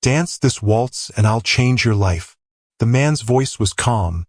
Dance this waltz and I'll change your life. The man's voice was calm,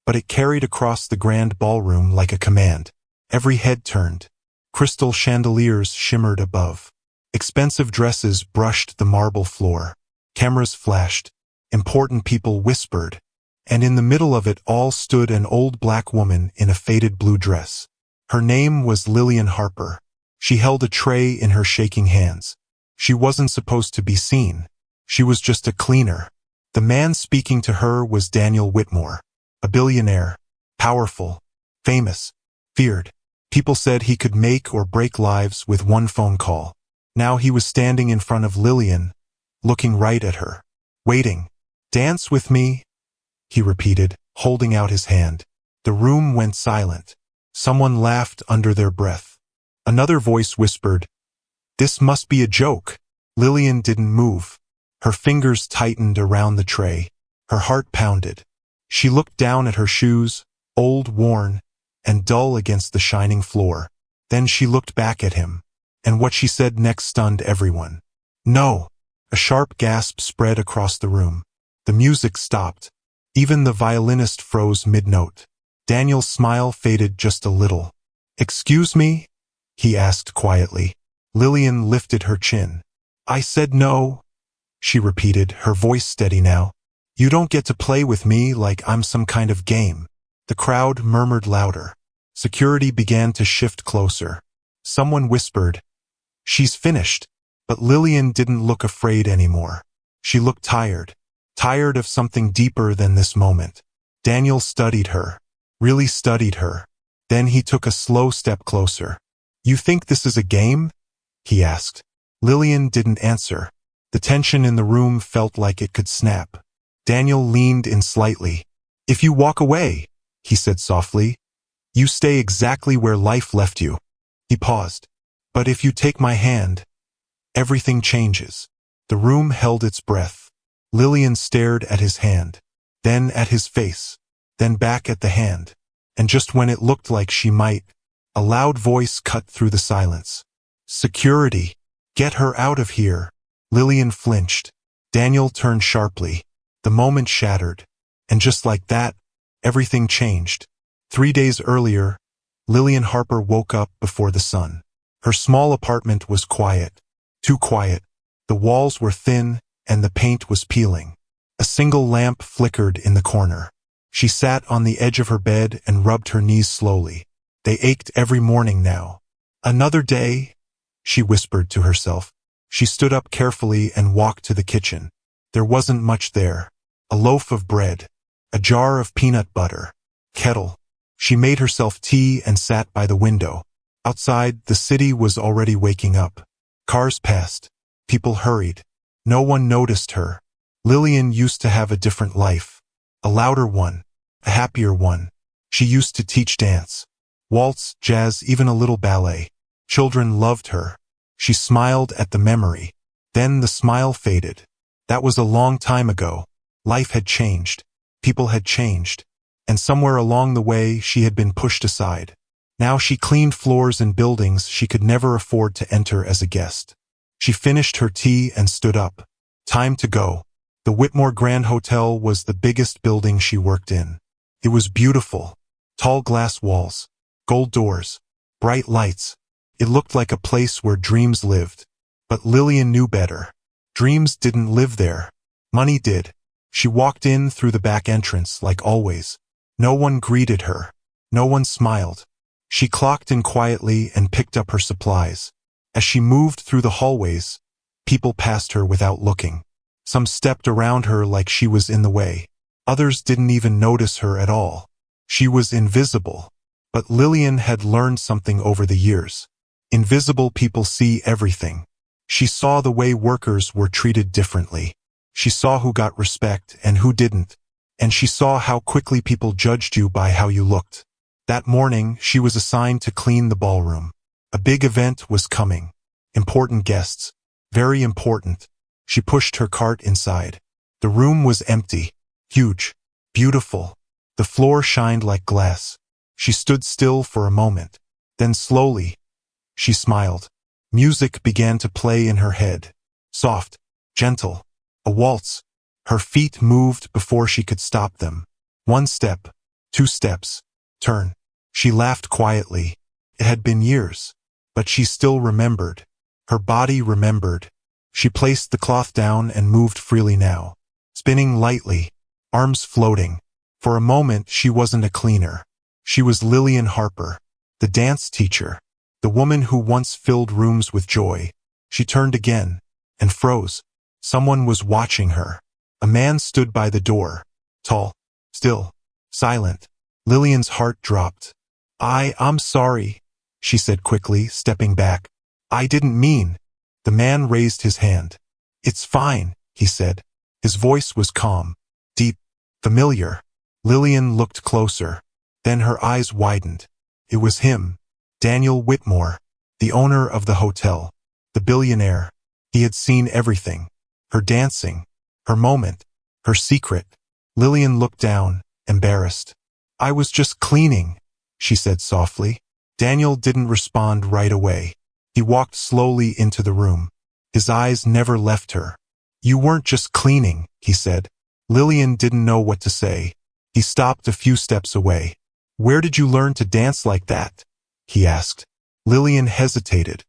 but it carried across the grand ballroom like a command. Every head turned. Crystal chandeliers shimmered above. Expensive dresses brushed the marble floor. Cameras flashed. Important people whispered. And in the middle of it all stood an old black woman in a faded blue dress. Her name was Lillian Harper. She held a tray in her shaking hands. She wasn't supposed to be seen. She was just a cleaner. The man speaking to her was Daniel Whitmore, a billionaire, powerful, famous, feared. People said he could make or break lives with one phone call. Now he was standing in front of Lillian, looking right at her, waiting. "Dance with me," he repeated, holding out his hand. The room went silent. Someone laughed under their breath. Another voice whispered, "This must be a joke." Lillian didn't move. Her fingers tightened around the tray. Her heart pounded. She looked down at her shoes, old, worn, and dull against the shining floor. Then she looked back at him, and what she said next stunned everyone. "No!" A sharp gasp spread across the room. The music stopped. Even the violinist froze mid-note. Daniel's smile faded just a little. "Excuse me?" he asked quietly. Lillian lifted her chin. "I said no," she repeated, her voice steady now. "You don't get to play with me like I'm some kind of game." The crowd murmured louder. Security began to shift closer. Someone whispered, "She's finished." But Lillian didn't look afraid anymore. She looked tired. Tired of something deeper than this moment. Daniel studied her. Really studied her. Then he took a slow step closer. "You think this is a game?" he asked. Lillian didn't answer. The tension in the room felt like it could snap. Daniel leaned in slightly. "If you walk away," he said softly, "you stay exactly where life left you." He paused. "But if you take my hand, everything changes." The room held its breath. Lillian stared at his hand, then at his face, then back at the hand. And just when it looked like she might, a loud voice cut through the silence. "Security! Get her out of here!" Lillian flinched. Daniel turned sharply. The moment shattered. And just like that, everything changed. 3 days earlier, Lillian Harper woke up before the sun. Her small apartment was quiet. Too quiet. The walls were thin, and the paint was peeling. A single lamp flickered in the corner. She sat on the edge of her bed and rubbed her knees slowly. They ached every morning now. "Another day," she whispered to herself. She stood up carefully and walked to the kitchen. There wasn't much there. A loaf of bread. A jar of peanut butter. Kettle. She made herself tea and sat by the window. Outside, the city was already waking up. Cars passed. People hurried. No one noticed her. Lillian used to have a different life. A louder one. A happier one. She used to teach dance. Waltz, jazz, even a little ballet. Children loved her. She smiled at the memory. Then the smile faded. That was a long time ago. Life had changed. People had changed. And somewhere along the way, she had been pushed aside. Now she cleaned floors in buildings she could never afford to enter as a guest. She finished her tea and stood up. Time to go. The Whitmore Grand Hotel was the biggest building she worked in. It was beautiful. Tall glass walls. Gold doors. Bright lights. It looked like a place where dreams lived. But Lillian knew better. Dreams didn't live there. Money did. She walked in through the back entrance like always. No one greeted her. No one smiled. She clocked in quietly and picked up her supplies. As she moved through the hallways, people passed her without looking. Some stepped around her like she was in the way. Others didn't even notice her at all. She was invisible. But Lillian had learned something over the years. Invisible people see everything. She saw the way workers were treated differently. She saw who got respect and who didn't. And she saw how quickly people judged you by how you looked. That morning, she was assigned to clean the ballroom. A big event was coming. Important guests. Very important. She pushed her cart inside. The room was empty. Huge. Beautiful. The floor shined like glass. She stood still for a moment. Then slowly, she smiled. Music began to play in her head. Soft. Gentle. A waltz. Her feet moved before she could stop them. 1 step, 2 steps, turn. She laughed quietly. It had been years, but she still remembered. Her body remembered. She placed the cloth down and moved freely now, spinning lightly, arms floating. For a moment she wasn't a cleaner. She was Lillian Harper, the dance teacher, the woman who once filled rooms with joy. She turned again, and froze. Someone was watching her. A man stood by the door, tall, still, silent. Lillian's heart dropped. I'm sorry, she said quickly, stepping back. I didn't mean. The man raised his hand. It's fine, he said. His voice was calm, deep, familiar. Lillian looked closer. Then her eyes widened. It was him, Daniel Whitmore, the owner of the hotel, the billionaire. He had seen everything. Her dancing, her moment, her secret. Lillian looked down, embarrassed. I was just cleaning, she said softly. Daniel didn't respond right away. He walked slowly into the room. His eyes never left her. You weren't just cleaning, he said. Lillian didn't know what to say. He stopped a few steps away. Where did you learn to dance like that? He asked. Lillian hesitated.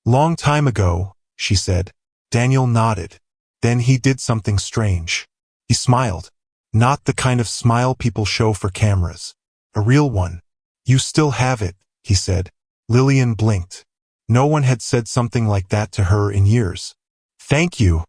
Long time ago, she said. Daniel nodded. Then he did something strange. He smiled. Not the kind of smile people show for cameras. A real one. You still have it, he said. Lillian blinked. No one had said something like that to her in years. Thank you,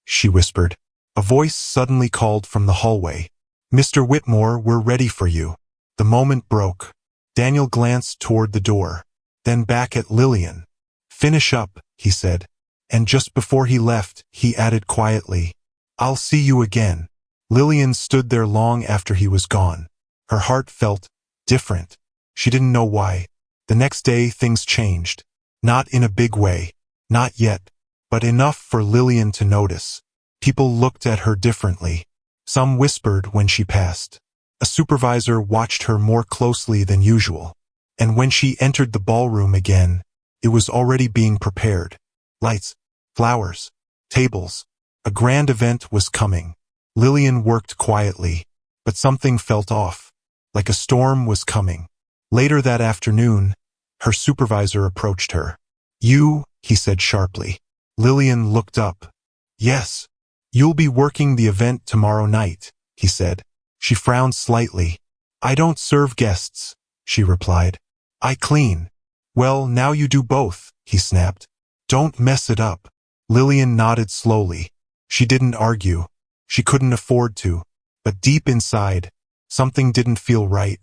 she whispered. A voice suddenly called from the hallway. Mr. Whitmore, we're ready for you. The moment broke. Daniel glanced toward the door, then back at Lillian. Finish up, he said. And just before he left, he added quietly, I'll see you again. Lillian stood there long after he was gone. Her heart felt different. She didn't know why. The next day things changed. Not in a big way. Not yet. But enough for Lillian to notice. People looked at her differently. Some whispered when she passed. A supervisor watched her more closely than usual. And when she entered the ballroom again, it was already being prepared. Lights, flowers, tables. A grand event was coming. Lillian worked quietly, but something felt off, like a storm was coming. Later that afternoon, her supervisor approached her. You, he said sharply. Lillian looked up. Yes. You'll be working the event tomorrow night, he said. She frowned slightly. I don't serve guests, she replied. I clean. Well, now you do both, he snapped. Don't mess it up. Lillian nodded slowly. She didn't argue. She couldn't afford to. But deep inside, something didn't feel right.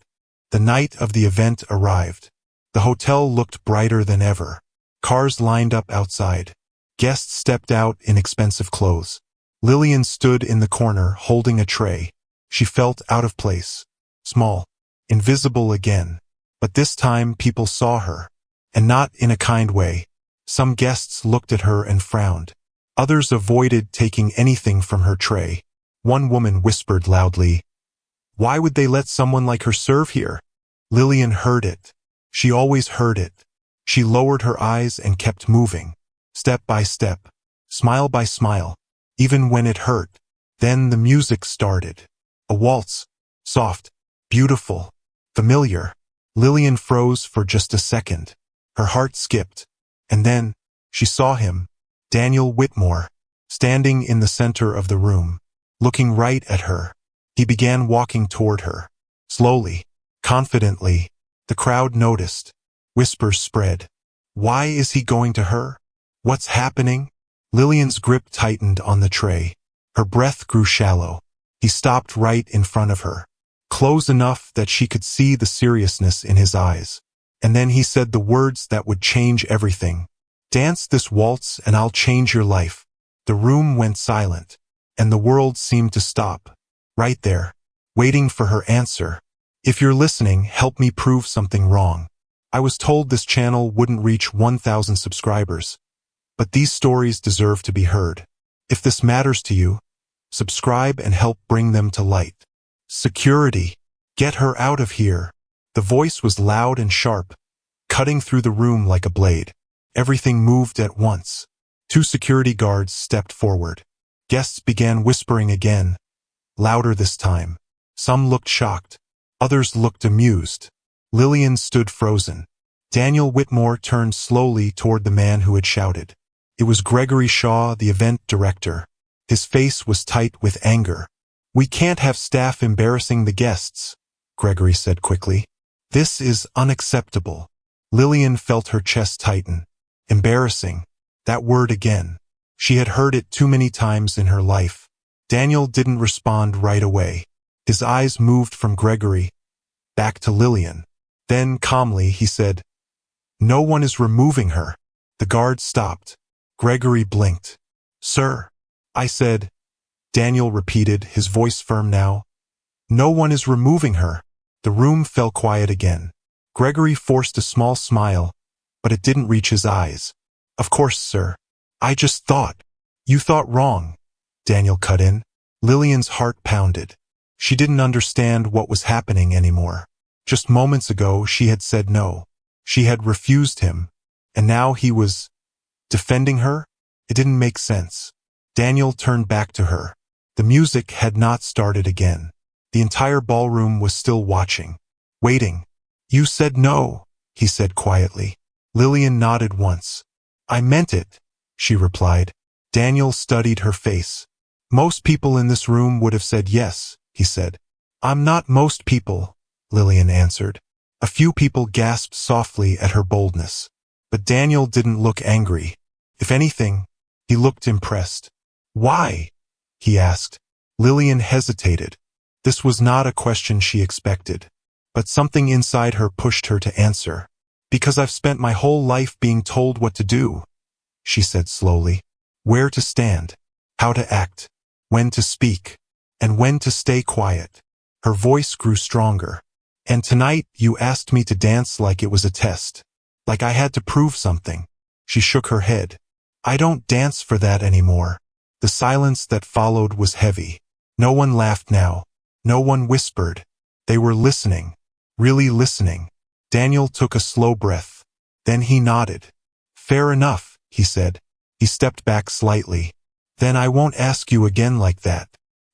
The night of the event arrived. The hotel looked brighter than ever. Cars lined up outside. Guests stepped out in expensive clothes. Lillian stood in the corner holding a tray. She felt out of place. Small. Invisible again. But this time people saw her. And not in a kind way. Some guests looked at her and frowned. Others avoided taking anything from her tray. One woman whispered loudly, Why would they let someone like her serve here? Lillian heard it. She always heard it. She lowered her eyes and kept moving. Step by step. Smile by smile. Even when it hurt. Then the music started. A waltz. Soft. Beautiful. Familiar. Lillian froze for just a second. Her heart skipped. And then, she saw him. Daniel Whitmore. Standing in the center of the room. Looking right at her. He began walking toward her. Slowly. Confidently. The crowd noticed. Whispers spread. Why is he going to her? What's happening? Lillian's grip tightened on the tray. Her breath grew shallow. He stopped right in front of her. Close enough that she could see the seriousness in his eyes. And then he said the words that would change everything. Dance this waltz and I'll change your life. The room went silent. And the world seemed to stop. Right there. Waiting for her answer. If you're listening, help me prove something wrong. I was told this channel wouldn't reach 1,000 subscribers. But these stories deserve to be heard. If this matters to you, subscribe and help bring them to light. Security. Get her out of here. The voice was loud and sharp, cutting through the room like a blade. Everything moved at once. 2 security guards stepped forward. Guests began whispering again, louder this time. Some looked shocked. Others looked amused. Lillian stood frozen. Daniel Whitmore turned slowly toward the man who had shouted. It was Gregory Shaw, the event director. His face was tight with anger. "We can't have staff embarrassing the guests," Gregory said quickly. "This is unacceptable." Lillian felt her chest tighten. Embarrassing. That word again. She had heard it too many times in her life. Daniel didn't respond right away. His eyes moved from Gregory back to Lillian. Then, calmly, he said, "No one is removing her." The guard stopped. Gregory blinked. "Sir," I said. Daniel repeated, his voice firm now. "No one is removing her." The room fell quiet again. Gregory forced a small smile, but it didn't reach his eyes. "Of course, sir. I just thought." "You thought wrong," Daniel cut in. Lillian's heart pounded. She didn't understand what was happening anymore. Just moments ago she had said no. She had refused him, and now he was defending her? It didn't make sense. Daniel turned back to her. The music had not started again. The entire ballroom was still watching, waiting. "You said no," he said quietly. Lillian nodded once. "I meant it," she replied. Daniel studied her face. "Most people in this room would have said yes," he said. "I'm not most people," Lillian answered. A few people gasped softly at her boldness. But Daniel didn't look angry. If anything, he looked impressed. "Why?" he asked. Lillian hesitated. This was not a question she expected. But something inside her pushed her to answer. "Because I've spent my whole life being told what to do," she said slowly. "Where to stand, how to act, when to speak, and when to stay quiet." Her voice grew stronger. "And tonight you asked me to dance like it was a test. Like I had to prove something." She shook her head. "I don't dance for that anymore." The silence that followed was heavy. No one laughed now. No one whispered. They were listening. Really listening. Daniel took a slow breath. Then he nodded. "Fair enough," he said. He stepped back slightly. "Then I won't ask you again like that."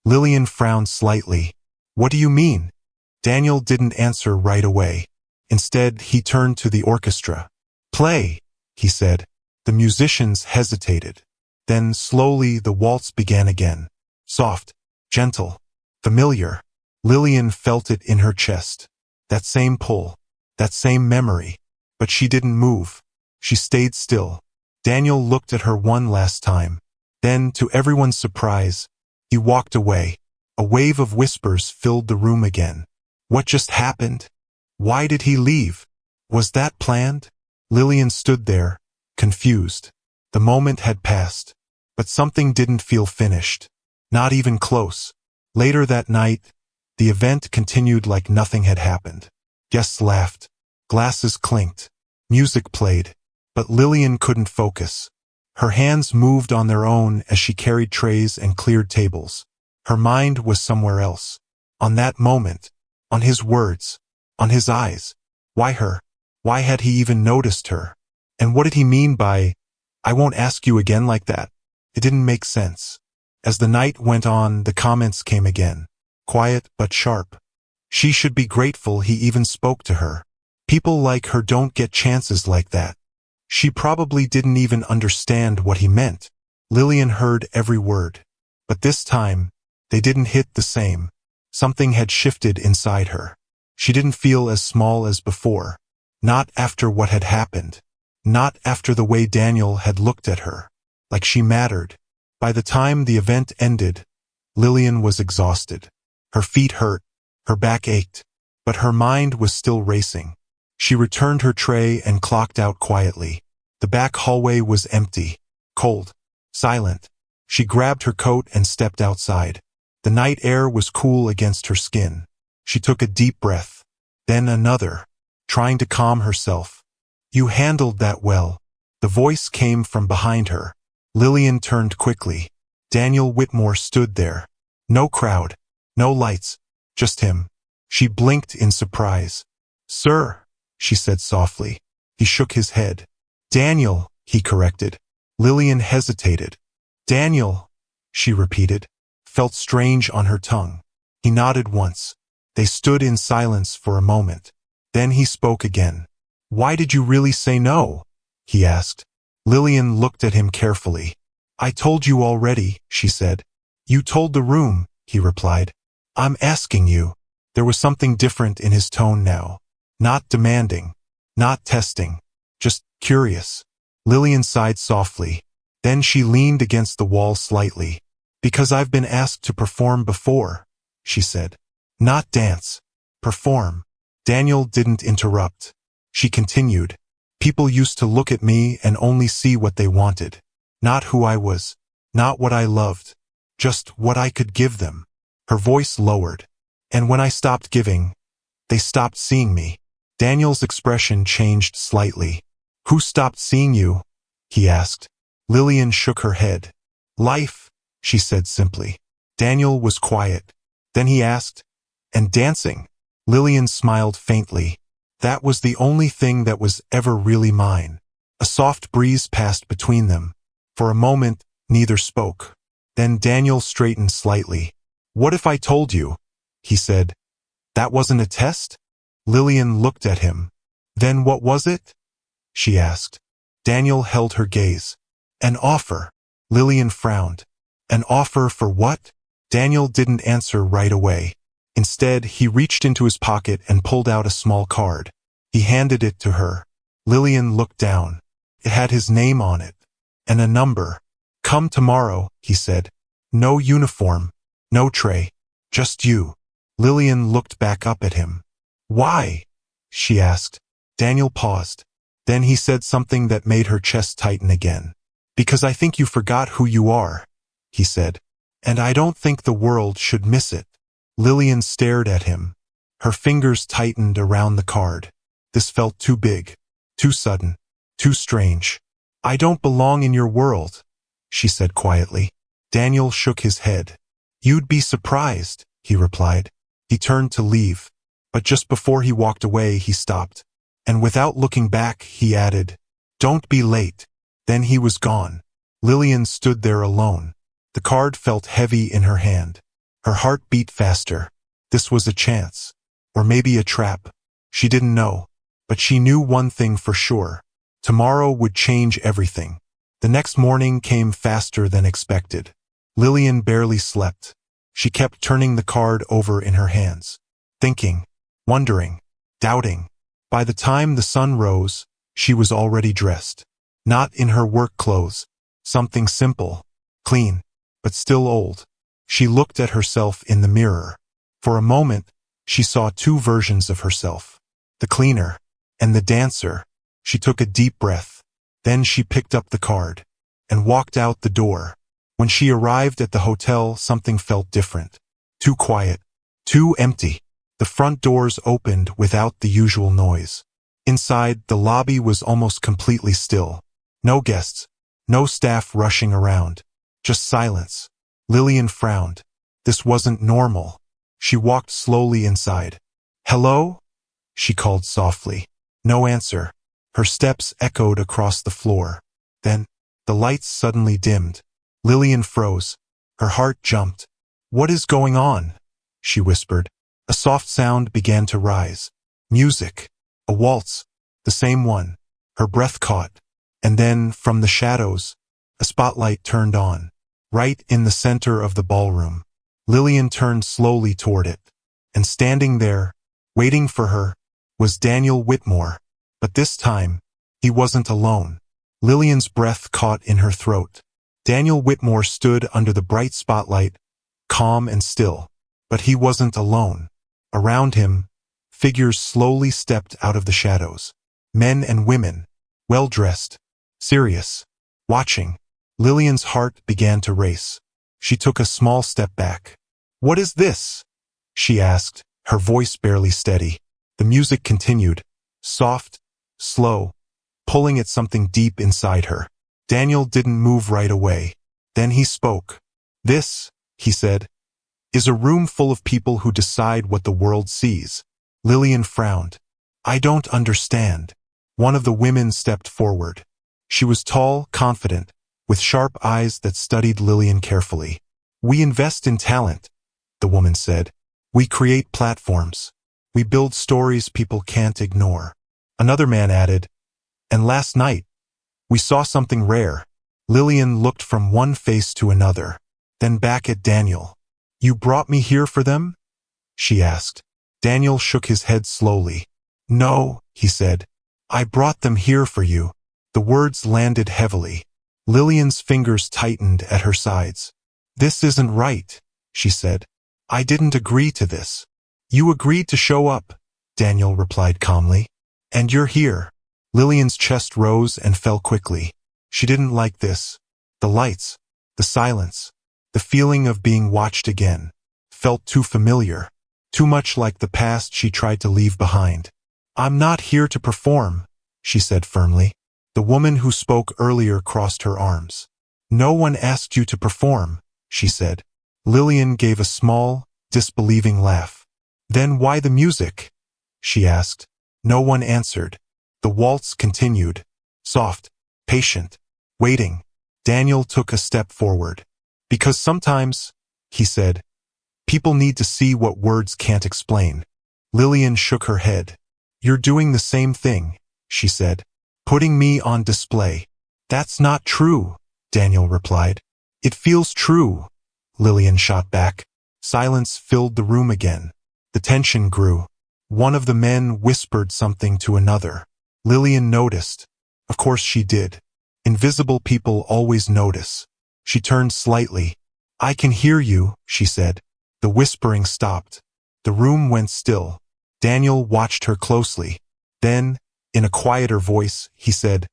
Lillian frowned slightly. "What do you mean?" Daniel didn't answer right away. Instead, he turned to the orchestra. "Play," he said. The musicians hesitated. Then, slowly, the waltz began again. Soft, gentle, familiar. Lillian felt it in her chest. That same pull, that same memory. But she didn't move. She stayed still. Daniel looked at her one last time. Then, to everyone's surprise, he walked away. A wave of whispers filled the room again. What just happened? Why did he leave? Was that planned? Lillian stood there, confused. The moment had passed, but something didn't feel finished. Not even close. Later that night, the event continued like nothing had happened. Guests laughed. Glasses clinked. Music played. But Lillian couldn't focus. Her hands moved on their own as she carried trays and cleared tables. Her mind was somewhere else. On that moment. On his words. On his eyes. Why her? Why had he even noticed her? And what did he mean by, "I won't ask you again like that"? It didn't make sense. As the night went on, the comments came again. Quiet but sharp. She should be grateful he even spoke to her. People like her don't get chances like that. She probably didn't even understand what he meant. Lillian heard every word. But this time, they didn't hit the same. Something had shifted inside her. She didn't feel as small as before. Not after what had happened. Not after the way Daniel had looked at her. Like she mattered. By the time the event ended, Lillian was exhausted. Her feet hurt. Her back ached. But her mind was still racing. She returned her tray and clocked out quietly. The back hallway was empty. Cold. Silent. She grabbed her coat and stepped outside. The night air was cool against her skin. She took a deep breath. Then another. Trying to calm herself. "You handled that well." The voice came from behind her. Lillian turned quickly. Daniel Whitmore stood there. No crowd. No lights. Just him. She blinked in surprise. "Sir," she said softly. He shook his head. "Daniel," he corrected. Lillian hesitated. "Daniel." she repeated. Felt strange on her tongue. He nodded once. They stood in silence for a moment. Then he spoke again. Why did you really say no? He asked. Lillian looked at him carefully. I told you already, she said. You told the room, he replied. I'm asking you. There was something different in his tone now. Not demanding. Not testing. Just curious. Lillian sighed softly. Then she leaned against the wall slightly. Because I've been asked to perform before, she said. Not dance. Perform. Daniel didn't interrupt. She continued. People used to look at me and only see what they wanted. Not who I was. Not what I loved. Just what I could give them. Her voice lowered. And when I stopped giving, they stopped seeing me. Daniel's expression changed slightly. Who stopped seeing you? He asked. Lillian shook her head. Life, she said simply. Daniel was quiet. Then he asked, and dancing? Lillian smiled faintly. That was the only thing that was ever really mine. A soft breeze passed between them. For a moment, neither spoke. Then Daniel straightened slightly. What if I told you? He said. That wasn't a test? Lillian looked at him. Then what was it? She asked. Daniel held her gaze. An offer. Lillian frowned. An offer for what? Daniel didn't answer right away. Instead, he reached into his pocket and pulled out a small card. He handed it to her. Lillian looked down. It had his name on it. And a number. Come tomorrow, he said. No uniform. No tray. Just you. Lillian looked back up at him. Why? She asked. Daniel paused. Then he said something that made her chest tighten again. Because I think you forgot who you are, he said. And I don't think the world should miss it. Lillian stared at him. Her fingers tightened around the card. This felt too big, too sudden, too strange. I don't belong in your world, she said quietly. Daniel shook his head. You'd be surprised, he replied. He turned to leave. But just before he walked away, he stopped. And without looking back, he added, Don't be late. Then he was gone. Lillian stood there alone. The card felt heavy in her hand. Her heart beat faster. This was a chance. Or maybe a trap. She didn't know. But she knew one thing for sure. Tomorrow would change everything. The next morning came faster than expected. Lillian barely slept. She kept turning the card over in her hands. Thinking. Wondering. Doubting. By the time the sun rose, she was already dressed. Not in her work clothes. Something simple. Clean. But still old. She looked at herself in the mirror. For a moment, she saw two versions of herself. The cleaner. And the dancer. She took a deep breath. Then she picked up the card. And walked out the door. When she arrived at the hotel, something felt different. Too quiet. Too empty. The front doors opened without the usual noise. Inside, the lobby was almost completely still. No guests. No staff rushing around. Just silence. Lillian frowned. This wasn't normal. She walked slowly inside. Hello? She called softly. No answer. Her steps echoed across the floor. Then, the lights suddenly dimmed. Lillian froze. Her heart jumped. What is going on? She whispered. A soft sound began to rise. Music. A waltz. The same one. Her breath caught. And then, from the shadows, a spotlight turned on. Right in the center of the ballroom. Lillian turned slowly toward it. And standing there, waiting for her, was Daniel Whitmore. But this time, he wasn't alone. Lillian's breath caught in her throat. Daniel Whitmore stood under the bright spotlight, calm and still. But he wasn't alone. Around him, figures slowly stepped out of the shadows. Men and women, well-dressed, serious, watching. Lillian's heart began to race. She took a small step back. What is this? She asked, her voice barely steady. The music continued, soft, slow, pulling at something deep inside her. Daniel didn't move right away. Then he spoke. This, he said, is a room full of people who decide what the world sees. Lillian frowned. I don't understand. One of the women stepped forward. She was tall, confident, with sharp eyes that studied Lillian carefully. "We invest in talent," the woman said. "We create platforms. We build stories people can't ignore." Another man added, "And last night, we saw something rare." Lillian looked from one face to another, then back at Daniel. "You brought me here for them?" she asked. Daniel shook his head slowly. "No," he said. "I brought them here for you." The words landed heavily. Lillian's fingers tightened at her sides. "This isn't right," she said. "I didn't agree to this." "You agreed to show up," Daniel replied calmly. "And you're here." Lillian's chest rose and fell quickly. She didn't like this. The lights, the silence, the feeling of being watched again, felt too familiar, too much like the past she tried to leave behind. "I'm not here to perform," she said firmly. The woman who spoke earlier crossed her arms. "No one asked you to perform," she said. Lillian gave a small, disbelieving laugh. "Then why the music?" she asked. No one answered. The waltz continued, soft, patient, waiting. Daniel took a step forward. "Because sometimes," he said, "people need to see what words can't explain." Lillian shook her head. "You're doing the same thing," she said. "Putting me on display." "That's not true," Daniel replied. "It feels true," Lillian shot back. Silence filled the room again. The tension grew. One of the men whispered something to another. Lillian noticed. Of course she did. Invisible people always notice. She turned slightly. "I can hear you," she said. The whispering stopped. The room went still. Daniel watched her closely. Then, in a quieter voice, he said,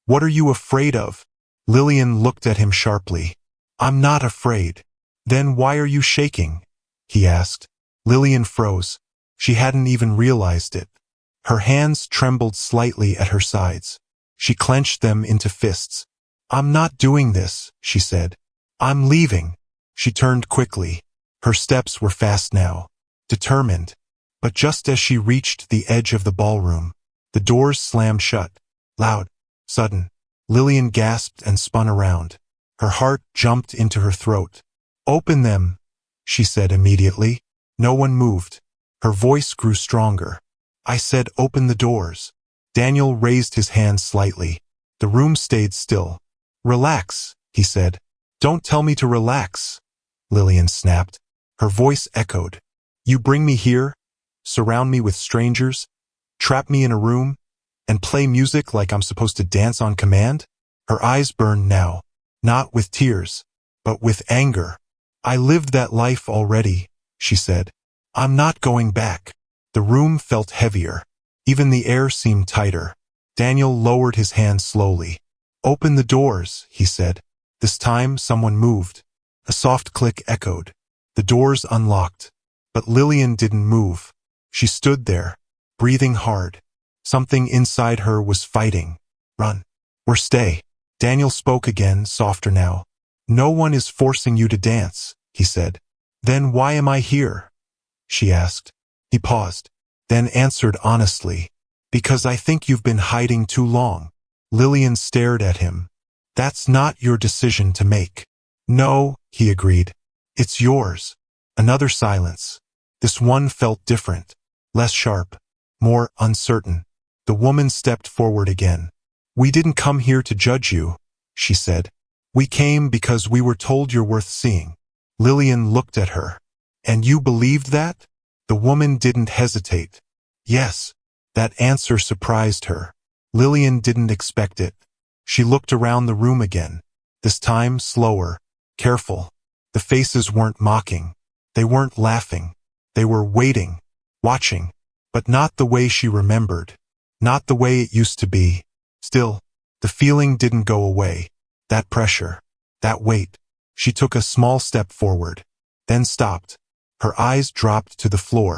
"What are you afraid of?" Lillian looked at him sharply. "I'm not afraid." "Then why are you shaking?" he asked. Lillian froze. She hadn't even realized it. Her hands trembled slightly at her sides. She clenched them into fists. "I'm not doing this," she said. "I'm leaving." She turned quickly. Her steps were fast now, determined. But just as she reached the edge of the ballroom, the doors slammed shut. Loud, sudden. Lillian gasped and spun around. Her heart jumped into her throat. "Open them," she said immediately. No one moved. Her voice grew stronger. "I said open the doors." Daniel raised his hand slightly. The room stayed still. "Relax," he said. "Don't tell me to relax," Lillian snapped. Her voice echoed. "You bring me here, surround me with strangers, trap me in a room, and play music like I'm supposed to dance on command?" Her eyes burned now, not with tears, but with anger. "I lived that life already," she said. "I'm not going back." The room felt heavier. Even the air seemed tighter. Daniel lowered his hand slowly. "Open the doors," he said. This time someone moved. A soft click echoed. The doors unlocked. But Lillian didn't move. She stood there, breathing hard. Something inside her was fighting. "Run. Or stay." Daniel spoke again, softer now. "No one is forcing you to dance," he said. "Then why am I here?" she asked. He paused, then answered honestly. "Because I think you've been hiding too long." Lillian stared at him. "That's not your decision to make." "No," he agreed. "It's yours." Another silence. This one felt different, less sharp, more uncertain. The woman stepped forward again. "We didn't come here to judge you," she said. "We came because we were told you're worth seeing." Lillian looked at her. "And you believed that?" The woman didn't hesitate. "Yes." That answer surprised her. Lillian didn't expect it. She looked around the room again, this time slower, careful. The faces weren't mocking. They weren't laughing. They were waiting, watching, but not the way she remembered, not the way it used to be. Still, the feeling didn't go away. That pressure, that weight. She took a small step forward, then stopped. Her eyes dropped to the floor.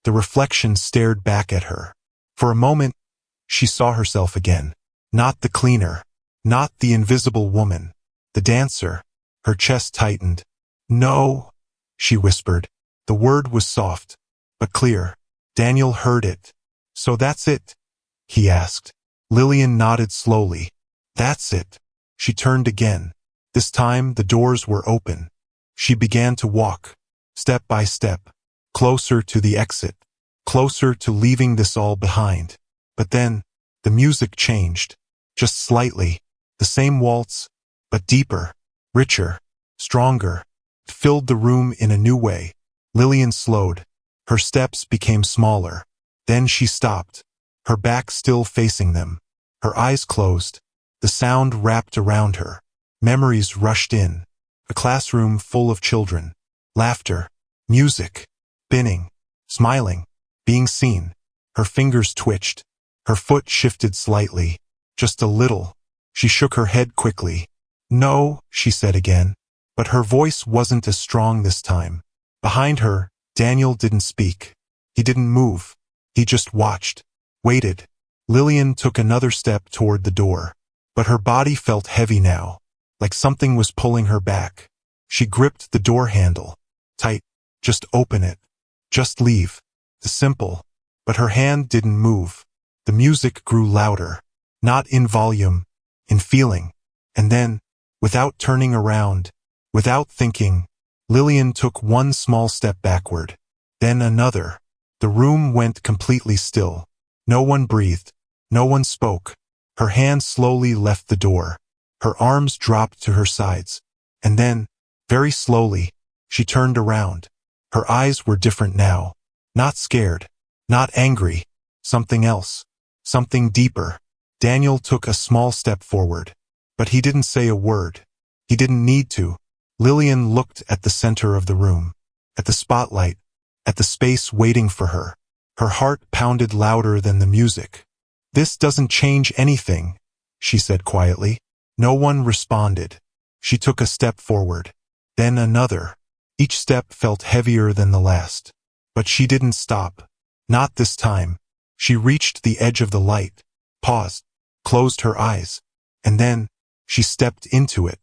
The reflection stared back at her. For a moment, she saw herself again. Not the cleaner, not the invisible woman, the dancer. Her chest tightened. "No," she whispered. The word was soft, but clear. Daniel heard it. "So that's it?" he asked. Lillian nodded slowly. "That's it." She turned again. This time the doors were open. She began to walk, step by step, closer to the exit, closer to leaving this all behind. But then, the music changed. Just slightly. The same waltz, but deeper, richer, stronger. It filled the room in a new way. Lillian slowed. Her steps became smaller. Then she stopped, her back still facing them. Her eyes closed. The sound wrapped around her. Memories rushed in. A classroom full of children. Laughter. Music. Spinning. Smiling. Being seen. Her fingers twitched. Her foot shifted slightly. Just a little. She shook her head quickly. "No," she said again. But her voice wasn't as strong this time. Behind her, Daniel didn't speak. He didn't move. He just watched. Waited. Lillian took another step toward the door. But her body felt heavy now, like something was pulling her back. She gripped the door handle. Tight. Just open it. Just leave. The simple. But her hand didn't move. The music grew louder. Not in volume, in feeling. And then, without turning around, without thinking, Lillian took one small step backward. Then another. The room went completely still. No one breathed. No one spoke. Her hand slowly left the door. Her arms dropped to her sides. And then, very slowly, she turned around. Her eyes were different now. Not scared. Not angry. Something else. Something deeper. Daniel took a small step forward. But he didn't say a word. He didn't need to. Lillian looked at the center of the room. At the spotlight. At the space waiting for her. Her heart pounded louder than the music. "This doesn't change anything," she said quietly. No one responded. She took a step forward. Then another. Each step felt heavier than the last. But she didn't stop. Not this time. She reached the edge of the light, paused, closed her eyes, and then she stepped into it.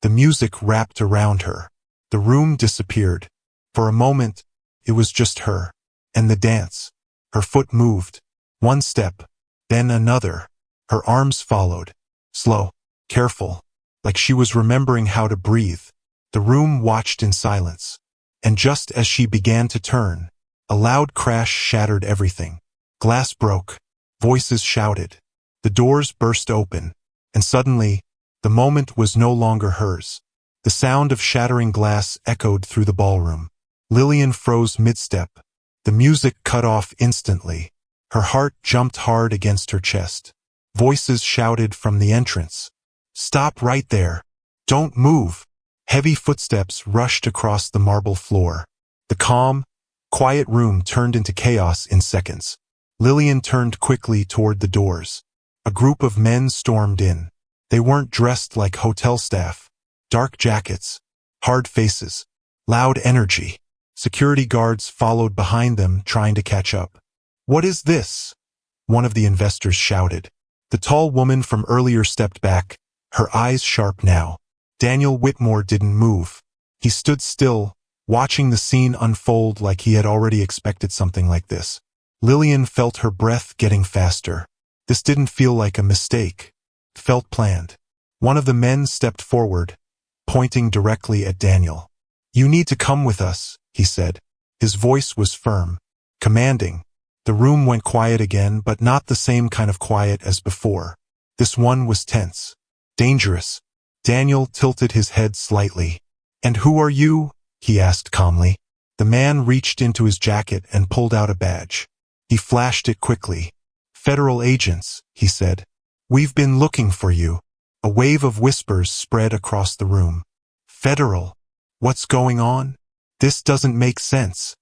The music wrapped around her. The room disappeared. For a moment, it was just her. And the dance. Her foot moved. One step. Then another. Her arms followed. Slow. Careful. Like she was remembering how to breathe. The room watched in silence. And just as she began to turn, a loud crash shattered everything. Glass broke. Voices shouted. The doors burst open. And suddenly, the moment was no longer hers. The sound of shattering glass echoed through the ballroom. Lillian froze mid-step. The music cut off instantly. Her heart jumped hard against her chest. Voices shouted from the entrance. "Stop right there. Don't move." Heavy footsteps rushed across the marble floor. The calm, quiet room turned into chaos in seconds. Lillian turned quickly toward the doors. A group of men stormed in. They weren't dressed like hotel staff. Dark jackets, hard faces, loud energy. Security guards followed behind them, trying to catch up. "What is this?" one of the investors shouted. The tall woman from earlier stepped back, her eyes sharp now. Daniel Whitmore didn't move. He stood still, watching the scene unfold like he had already expected something like this. Lillian felt her breath getting faster. This didn't feel like a mistake. It felt planned. One of the men stepped forward, pointing directly at Daniel. "You need to come with us," he said. His voice was firm, commanding. The room went quiet again, but not the same kind of quiet as before. This one was tense, dangerous. Daniel tilted his head slightly. "And who are you?" he asked calmly. The man reached into his jacket and pulled out a badge. He flashed it quickly. "Federal agents," he said. "We've been looking for you." A wave of whispers spread across the room. "Federal? What's going on? This doesn't make sense."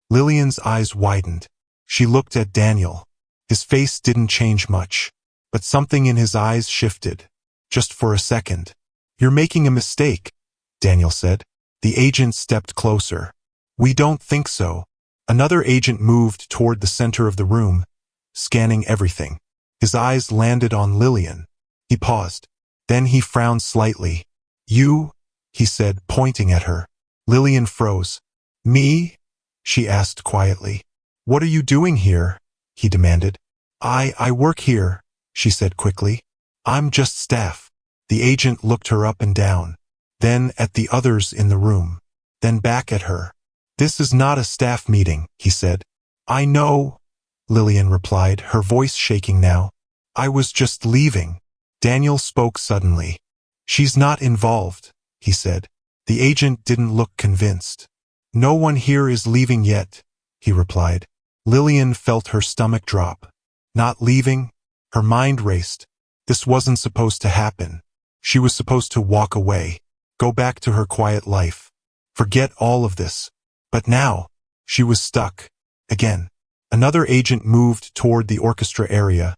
Lillian's eyes widened. She looked at Daniel. His face didn't change much, but something in his eyes shifted. Just for a second. "You're making a mistake," Daniel said. The agent stepped closer. "We don't think so." Another agent moved toward the center of the room, scanning everything. His eyes landed on Lillian. He paused. Then he frowned slightly. "You?" he said, pointing at her. Lillian froze. "Me?" she asked quietly. "What are you doing here?" he demanded. I work here," she said quickly. "I'm just staff." The agent looked her up and down, then at the others in the room, then back at her. "This is not a staff meeting," he said. "I know," Lillian replied, her voice shaking now. "I was just leaving." Daniel spoke suddenly. "She's not involved," he said. The agent didn't look convinced. "No one here is leaving yet," he replied. Lillian felt her stomach drop. Not leaving? Her mind raced. This wasn't supposed to happen. She was supposed to walk away, go back to her quiet life, forget all of this. But now, she was stuck. Again. Another agent moved toward the orchestra area,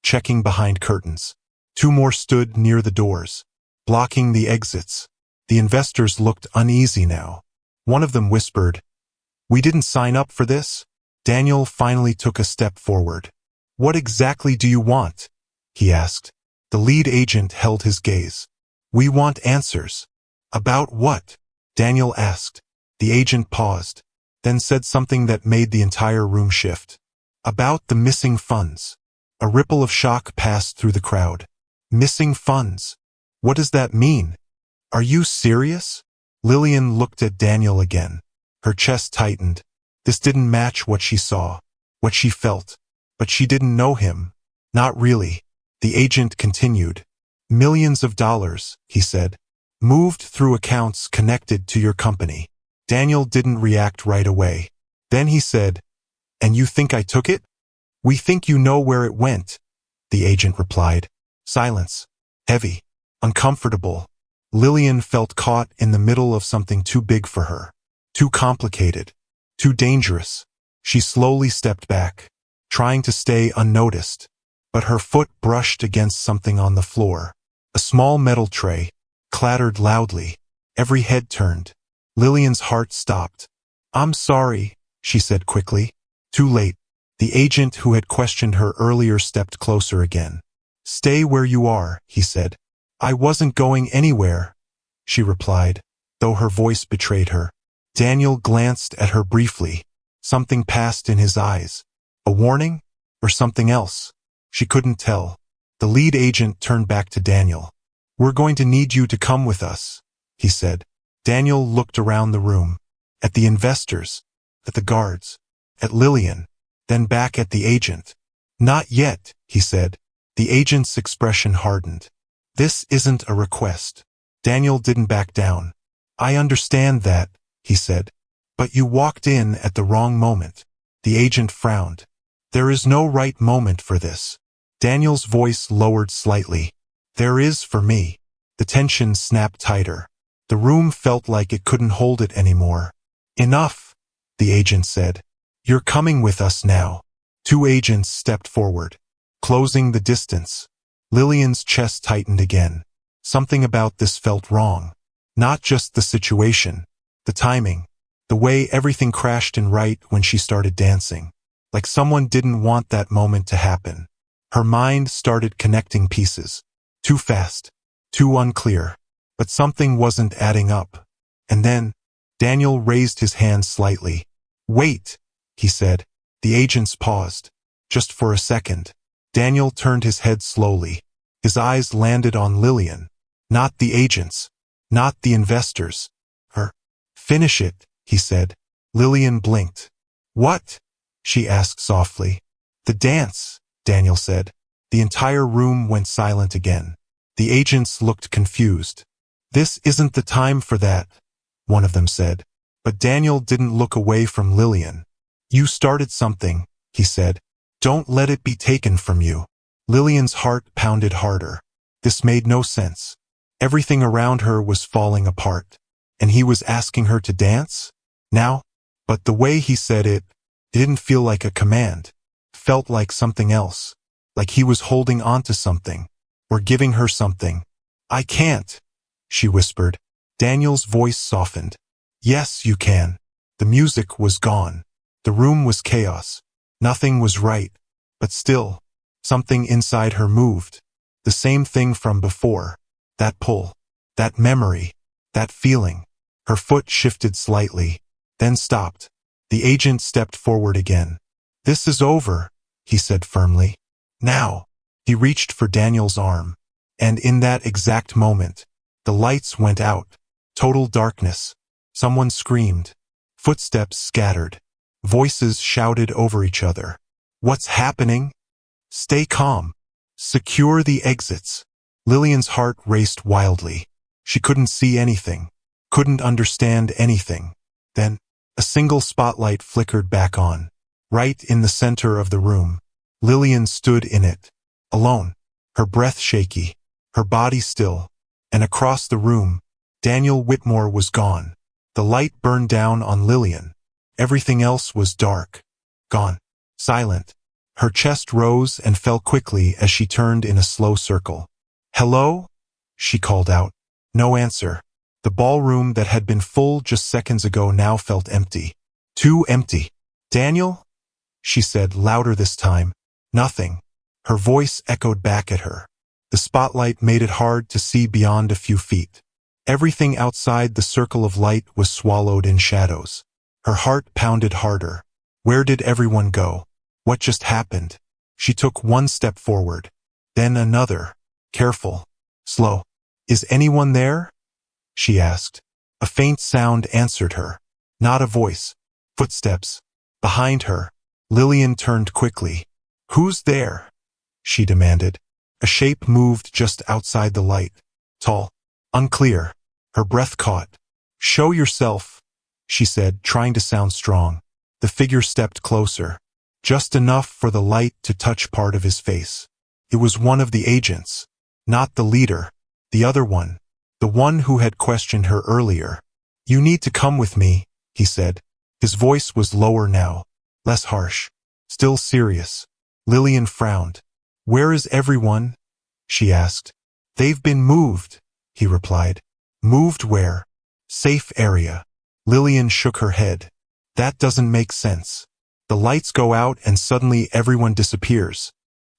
checking behind curtains. Two more stood near the doors, blocking the exits. The investors looked uneasy now. One of them whispered, "We didn't sign up for this." Daniel finally took a step forward. "What exactly do you want?" he asked. The lead agent held his gaze. "We want answers." "About what?" Daniel asked. The agent paused, then said something that made the entire room shift. "About the missing funds." A ripple of shock passed through the crowd. "Missing funds? What does that mean? Are you serious?" Lillian looked at Daniel again. Her chest tightened. This didn't match what she saw, what she felt. But she didn't know him. Not really. The agent continued. "Millions of dollars," he said, "moved through accounts connected to your company." Daniel didn't react right away. Then he said, "And you think I took it?" "We think you know where it went," the agent replied. Silence. Heavy. Uncomfortable. Lillian felt caught in the middle of something too big for her. Too complicated. Too dangerous. She slowly stepped back, trying to stay unnoticed. But her foot brushed against something on the floor. A small metal tray clattered loudly. Every head turned. Lillian's heart stopped. "I'm sorry," she said quickly. Too late. The agent who had questioned her earlier stepped closer again. "Stay where you are," he said. "I wasn't going anywhere," she replied, though her voice betrayed her. Daniel glanced at her briefly. Something passed in his eyes. A warning? Or something else? She couldn't tell. The lead agent turned back to Daniel. "We're going to need you to come with us," he said. Daniel looked around the room, at the investors, at the guards, at Lillian, then back at the agent. "Not yet," he said. The agent's expression hardened. "This isn't a request." Daniel didn't back down. "I understand that," he said. "But you walked in at the wrong moment." The agent frowned. "There is no right moment for this." Daniel's voice lowered slightly. "There is for me." The tension snapped tighter. The room felt like it couldn't hold it anymore. "Enough," the agent said. "You're coming with us now." Two agents stepped forward, closing the distance. Lillian's chest tightened again. Something about this felt wrong. Not just the situation, the timing, the way everything crashed in right when she started dancing. Like someone didn't want that moment to happen. Her mind started connecting pieces. Too fast, too unclear. But something wasn't adding up. And then, Daniel raised his hand slightly. "Wait," he said. The agents paused. Just for a second. Daniel turned his head slowly. His eyes landed on Lillian. Not the agents. Not the investors. Her. "Finish it," he said. Lillian blinked. "What?" she asked softly. "The dance," Daniel said. The entire room went silent again. The agents looked confused. "This isn't the time for that," one of them said. But Daniel didn't look away from Lillian. "You started something," he said. "Don't let it be taken from you." Lillian's heart pounded harder. This made no sense. Everything around her was falling apart. And he was asking her to dance? Now? But the way he said it didn't feel like a command. Felt like something else. Like he was holding on to something. Or giving her something. "I can't," she whispered. Daniel's voice softened. "Yes, you can." The music was gone. The room was chaos. Nothing was right. But still, something inside her moved. The same thing from before. That pull. That memory. That feeling. Her foot shifted slightly, then stopped. The agent stepped forward again. "This is over," he said firmly. "Now." He reached for Daniel's arm. And in that exact moment, the lights went out. Total darkness. Someone screamed. Footsteps scattered. Voices shouted over each other. What's happening? Stay calm. Secure the exits. Lillian's heart raced wildly. She couldn't see anything. Couldn't understand anything. Then, a single spotlight flickered back on. Right in the center of the room. Lillian stood in it. Alone. Her breath shaky. Her body still. And across the room, Daniel Whitmore was gone. The light burned down on Lillian. Everything else was dark. Gone. Silent. Her chest rose and fell quickly as she turned in a slow circle. Hello? She called out. No answer. The ballroom that had been full just seconds ago now felt empty. Too empty. Daniel? She said, louder this time. Nothing. Her voice echoed back at her. The spotlight made it hard to see beyond a few feet. Everything outside the circle of light was swallowed in shadows. Her heart pounded harder. Where did everyone go? What just happened? She took one step forward. Then another. Careful. Slow. Is anyone there? She asked. A faint sound answered her. Not a voice. Footsteps. Behind her. Lillian turned quickly. Who's there? She demanded. A shape moved just outside the light. Tall. Unclear. Her breath caught. Show yourself, she said, trying to sound strong. The figure stepped closer. Just enough for the light to touch part of his face. It was one of the agents. Not the leader. The other one. The one who had questioned her earlier. You need to come with me, he said. His voice was lower now. Less harsh. Still serious. Lillian frowned. Where is everyone? She asked. They've been moved, he replied. Moved where? Safe area. Lillian shook her head. That doesn't make sense. The lights go out and suddenly everyone disappears.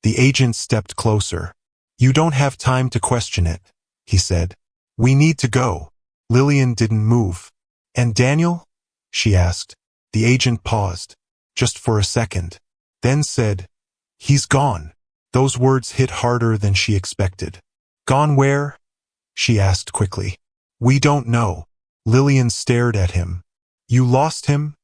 The agent stepped closer. You don't have time to question it, he said. We need to go. Lillian didn't move. And Daniel? She asked. The agent paused. Just for a second. Then said, He's gone. Those words hit harder than she expected. Gone where? She asked quickly. We don't know. Lillian stared at him. You lost him?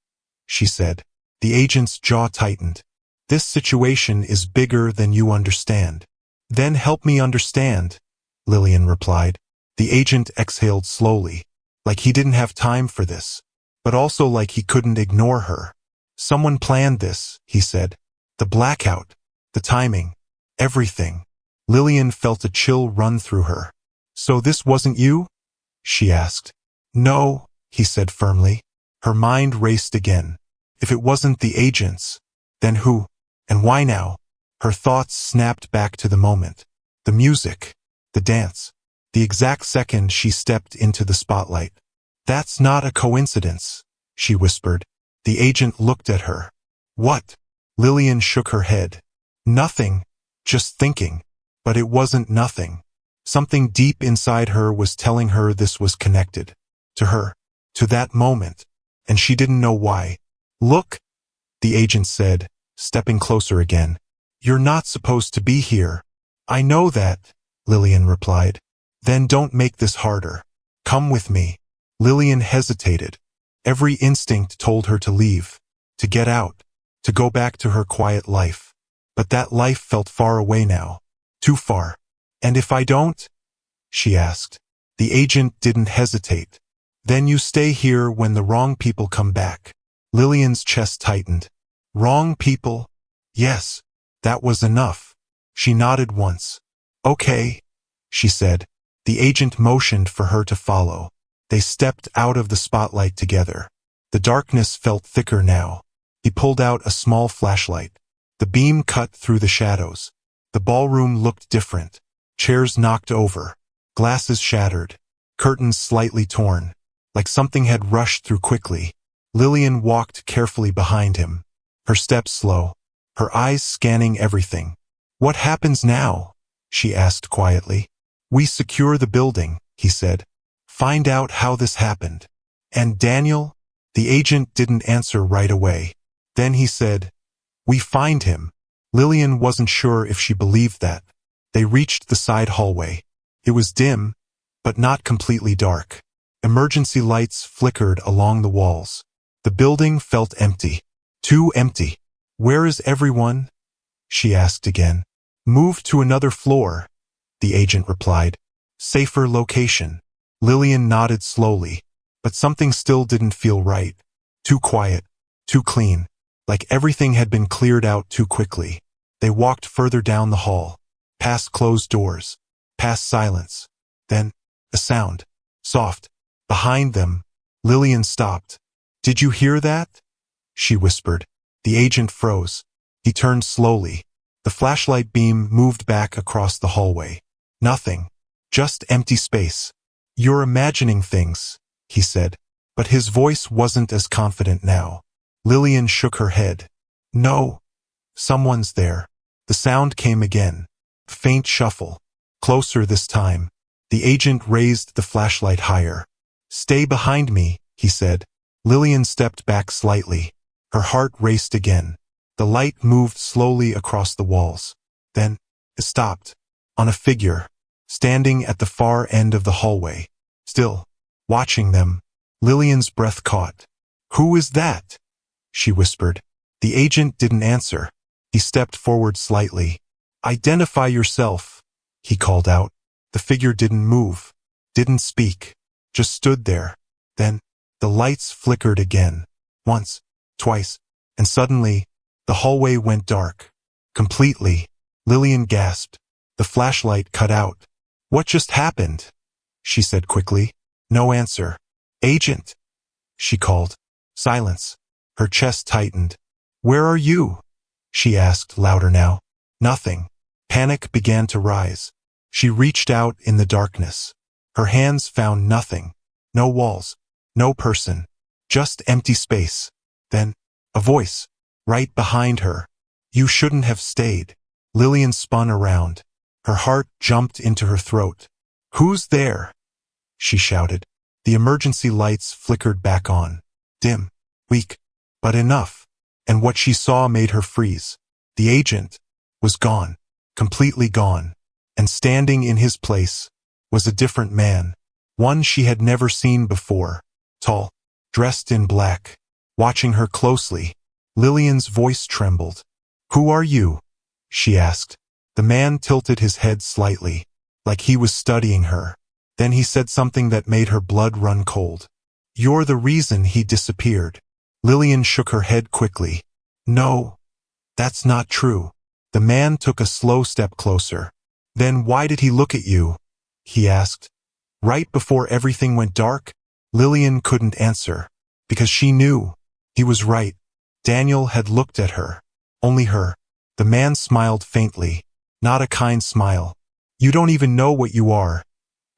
She said. The agent's jaw tightened. This situation is bigger than you understand. Then help me understand, Lillian replied. The agent exhaled slowly, like he didn't have time for this, but also like he couldn't ignore her. Someone planned this, he said. The blackout, the timing, everything. Lillian felt a chill run through her. So this wasn't you? She asked. No, he said firmly. Her mind raced again. If it wasn't the agents, then who? And why now? Her thoughts snapped back to the moment. The music, the dance, the exact second she stepped into the spotlight. That's not a coincidence, she whispered. The agent looked at her. What? Lillian shook her head. Nothing, just thinking. But it wasn't nothing. Something deep inside her was telling her this was connected. To her. To that moment. And she didn't know why. Look, the agent said, stepping closer again. You're not supposed to be here. I know that, Lillian replied. Then don't make this harder. Come with me. Lillian hesitated. Every instinct told her to leave. To get out. To go back to her quiet life. But that life felt far away now. Too far. And if I don't? She asked. The agent didn't hesitate. Then you stay here when the wrong people come back. Lillian's chest tightened. Wrong people? Yes. That was enough. She nodded once. Okay, she said. The agent motioned for her to follow. They stepped out of the spotlight together. The darkness felt thicker now. He pulled out a small flashlight. The beam cut through the shadows. The ballroom looked different. Chairs knocked over. Glasses shattered. Curtains slightly torn. Like something had rushed through quickly. Lillian walked carefully behind him. Her steps slow. Her eyes scanning everything. What happens now? She asked quietly. We secure the building, he said. Find out how this happened. And Daniel? The agent didn't answer right away. Then he said, We find him. Lillian wasn't sure if she believed that. They reached the side hallway. It was dim, but not completely dark. Emergency lights flickered along the walls. The building felt empty. Too empty. "Where is everyone?" she asked again. "Moved to another floor," the agent replied. "Safer location." Lillian nodded slowly, but something still didn't feel right. Too quiet, too clean, like everything had been cleared out too quickly. They walked further down the hall, past closed doors, past silence. Then, a sound. Soft. Behind them, Lillian stopped. "Did you hear that?" she whispered. The agent froze. He turned slowly. The flashlight beam moved back across the hallway. Nothing. Just empty space. "You're imagining things," he said. But his voice wasn't as confident now. Lillian shook her head. "No. Someone's there." The sound came again. Faint shuffle. Closer this time. The agent raised the flashlight higher. "Stay behind me," he said. Lillian stepped back slightly. Her heart raced again. The light moved slowly across the walls. Then, it stopped. On a figure, standing at the far end of the hallway. Still, watching them. Lillian's breath caught. "Who is that?" she whispered. The agent didn't answer. He stepped forward slightly. "Identify yourself," he called out. The figure didn't move, didn't speak, just stood there. Then, the lights flickered again. Once, twice, and suddenly, the hallway went dark. Completely. Lillian gasped. The flashlight cut out. "What just happened?" she said quickly. No answer. "Agent," she called. Silence. Her chest tightened. "Where are you?" she asked, louder now. Nothing. Panic began to rise. She reached out in the darkness. Her hands found nothing. No walls. No person. Just empty space. Then, a voice. Right behind her. "You shouldn't have stayed." Lillian spun around. Her heart jumped into her throat. "Who's there?" she shouted. The emergency lights flickered back on. Dim. Weak. But enough. And what she saw made her freeze. The agent was gone. Completely gone. And standing in his place was a different man. One she had never seen before. Tall. Dressed in black. Watching her closely. Lillian's voice trembled. "Who are you?" she asked. The man tilted his head slightly, like he was studying her. Then he said something that made her blood run cold. "You're the reason he disappeared." Lillian shook her head quickly. "No, that's not true." The man took a slow step closer. "Then why did he look at you?" he asked. "Right before everything went dark?" Lillian couldn't answer, because she knew. He was right. Daniel had looked at her. Only her. The man smiled faintly. Not a kind smile. "You don't even know what you are,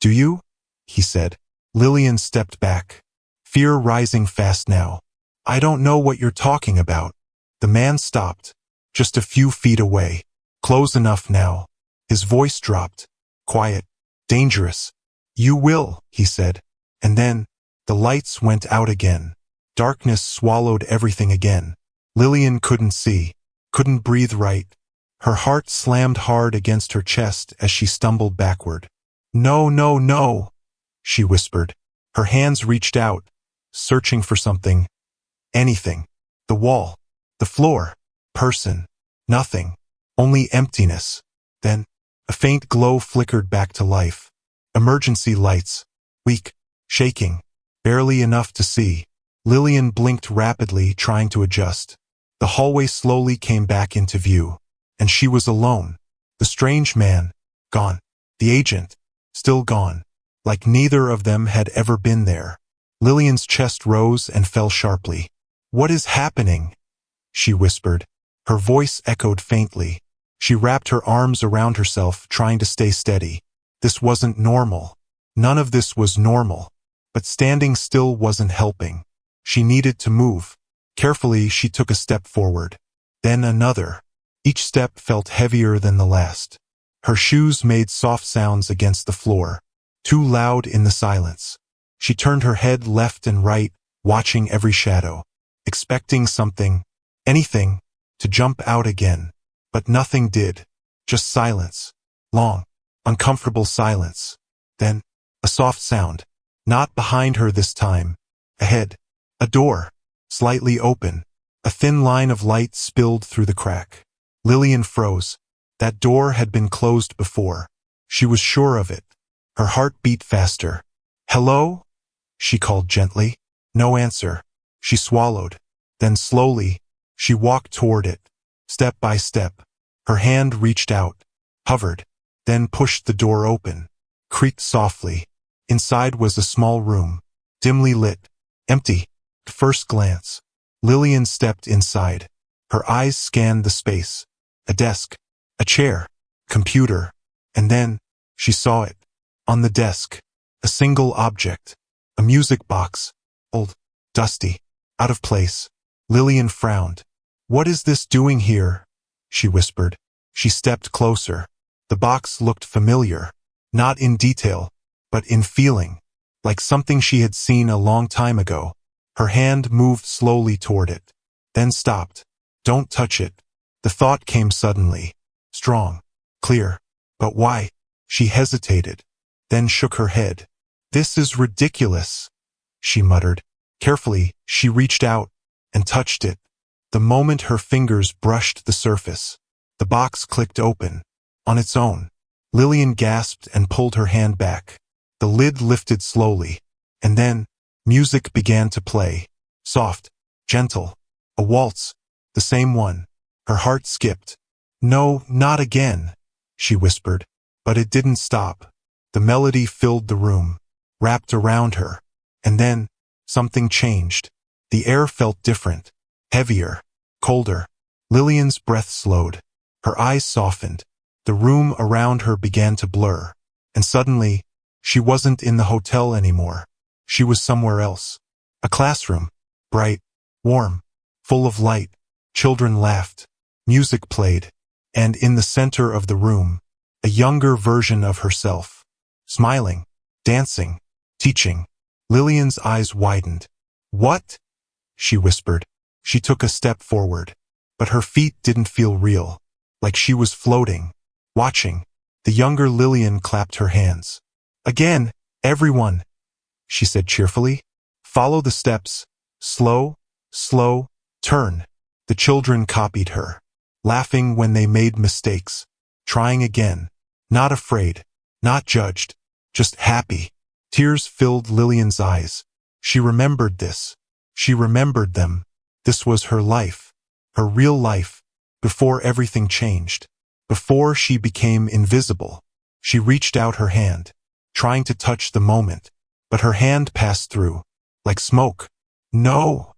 do you?" he said. Lillian stepped back. Fear rising fast now. "I don't know what you're talking about." The man stopped. Just a few feet away. Close enough now. His voice dropped. Quiet. Dangerous. "You will," he said. And then, the lights went out again. Darkness swallowed everything again. Lillian couldn't see. Couldn't breathe right. Her heart slammed hard against her chest as she stumbled backward. "No, no, no," she whispered. Her hands reached out, searching for something. Anything. The wall. The floor. Person. Nothing. Only emptiness. Then, a faint glow flickered back to life. Emergency lights. Weak. Shaking. Barely enough to see. Lillian blinked rapidly, trying to adjust. The hallway slowly came back into view. And she was alone. The strange man. Gone. The agent. Still gone. Like neither of them had ever been there. Lillian's chest rose and fell sharply. "What is happening?" she whispered. Her voice echoed faintly. She wrapped her arms around herself, trying to stay steady. This wasn't normal. None of this was normal. But standing still wasn't helping. She needed to move. Carefully, she took a step forward. Then another. Each step felt heavier than the last. Her shoes made soft sounds against the floor, too loud in the silence. She turned her head left and right, watching every shadow, expecting something, anything, to jump out again. But nothing did. Just silence. Long, uncomfortable silence. Then, a soft sound. Not behind her this time. Ahead. A door. Slightly open. A thin line of light spilled through the crack. Lillian froze. That door had been closed before. She was sure of it. Her heart beat faster. "Hello?" she called gently. No answer. She swallowed. Then slowly, she walked toward it. Step by step. Her hand reached out, hovered, then pushed the door open. Creaked softly. Inside was a small room. Dimly lit. Empty. At first glance. Lillian stepped inside. Her eyes scanned the space. A desk. A chair. Computer. And then, she saw it. On the desk. A single object. A music box. Old. Dusty. Out of place. Lillian frowned. "What is this doing here?" she whispered. She stepped closer. The box looked familiar. Not in detail, but in feeling. Like something she had seen a long time ago. Her hand moved slowly toward it. Then stopped. "Don't touch it." The thought came suddenly. Strong. Clear. But why? She hesitated. Then shook her head. "This is ridiculous," she muttered. Carefully, she reached out and touched it. The moment her fingers brushed the surface, the box clicked open. On its own. Lillian gasped and pulled her hand back. The lid lifted slowly. And then, music began to play. Soft. Gentle. A waltz. The same one. Her heart skipped. "No, not again," she whispered. But it didn't stop. The melody filled the room, wrapped around her. And then, something changed. The air felt different. Heavier. Colder. Lillian's breath slowed. Her eyes softened. The room around her began to blur. And suddenly, she wasn't in the hotel anymore. She was somewhere else. A classroom. Bright. Warm. Full of light. Children laughed. Music played. And in the center of the room, a younger version of herself. Smiling. Dancing. Teaching. Lillian's eyes widened. "What?" she whispered. She took a step forward. But her feet didn't feel real. Like she was floating. Watching. The younger Lillian clapped her hands. "Again, everyone," she said cheerfully. "Follow the steps. Slow, slow, turn." The children copied her. Laughing when they made mistakes. Trying again. Not afraid. Not judged. Just happy. Tears filled Lillian's eyes. She remembered this. She remembered them. This was her life. Her real life. Before everything changed. Before she became invisible. She reached out her hand, trying to touch the moment. But her hand passed through. Like smoke. "No,"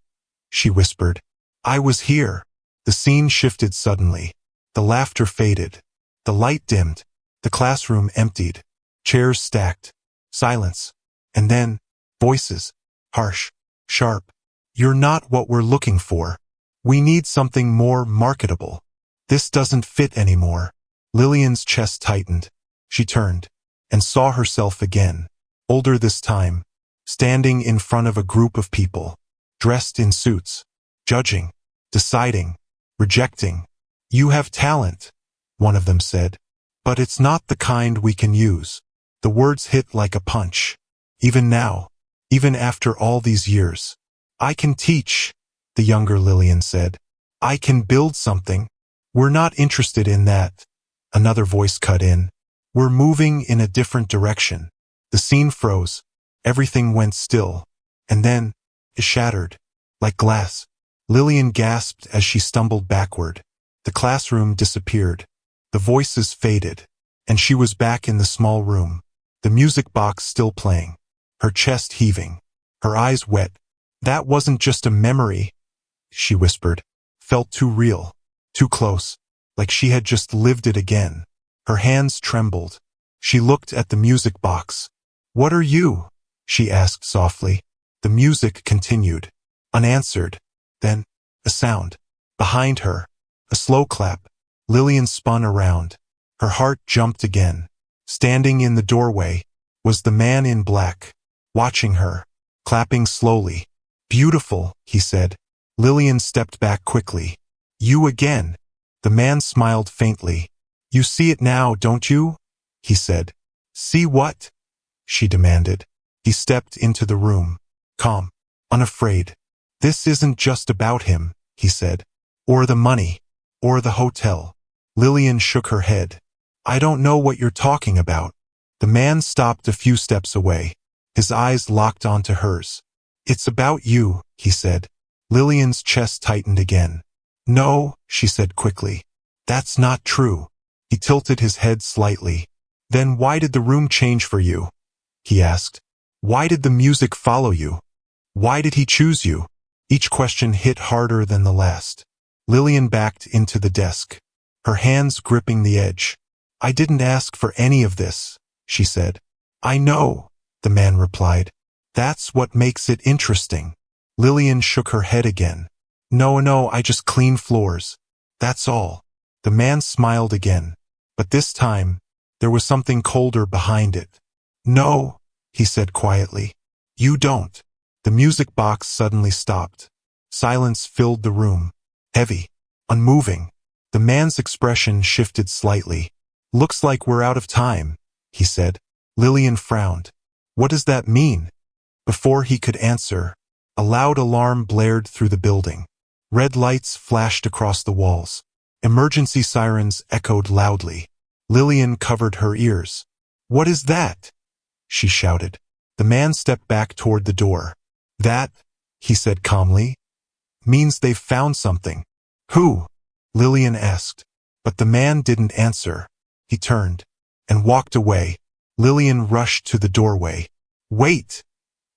she whispered. "I was here." The scene shifted suddenly. The laughter faded. The light dimmed. The classroom emptied. Chairs stacked. Silence. And then, voices. Harsh. Sharp. "You're not what we're looking for. We need something more marketable. This doesn't fit anymore." Lillian's chest tightened. She turned and saw herself again. Older this time. Standing in front of a group of people. Dressed in suits. Judging. Deciding. Rejecting. "You have talent," one of them said. "But it's not the kind we can use." The words hit like a punch. Even now. Even after all these years. "I can teach," the younger Lillian said. "I can build something." "We're not interested in that," another voice cut in. "We're moving in a different direction." The scene froze. Everything went still. And then, it shattered. Like glass. Lillian gasped as she stumbled backward. The classroom disappeared. The voices faded. And she was back in the small room. The music box still playing. Her chest heaving. Her eyes wet. "That wasn't just a memory," she whispered. Felt too real. Too close. Like she had just lived it again. Her hands trembled. She looked at the music box. "What are you?" she asked softly. The music continued. Unanswered. Then, a sound. Behind her. A slow clap. Lillian spun around. Her heart jumped again. Standing in the doorway was the man in black. Watching her. Clapping slowly. "Beautiful," he said. Lillian stepped back quickly. "You again." The man smiled faintly. "You see it now, don't you?" he said. "See what?" she demanded. He stepped into the room, calm, unafraid. This isn't just about him, he said. Or the money. Or the hotel. Lillian shook her head. I don't know what you're talking about. The man stopped a few steps away. His eyes locked onto hers. It's about you, he said. Lillian's chest tightened again. No, she said quickly. That's not true. He tilted his head slightly. Then why did the room change for you? He asked. Why did the music follow you? Why did he choose you? Each question hit harder than the last. Lillian backed into the desk, her hands gripping the edge. I didn't ask for any of this, she said. I know, the man replied. That's what makes it interesting. Lillian shook her head again. No, I just clean floors. That's all. The man smiled again. But this time, there was something colder behind it. No, he said quietly. You don't. The music box suddenly stopped. Silence filled the room. Heavy. Unmoving. The man's expression shifted slightly. Looks like we're out of time, he said. Lillian frowned. What does that mean? Before he could answer, a loud alarm blared through the building. Red lights flashed across the walls. Emergency sirens echoed loudly. Lillian covered her ears. What is that? She shouted. The man stepped back toward the door. That, he said calmly, means they've found something. Who? Lillian asked. But the man didn't answer. He turned and walked away. Lillian rushed to the doorway. Wait,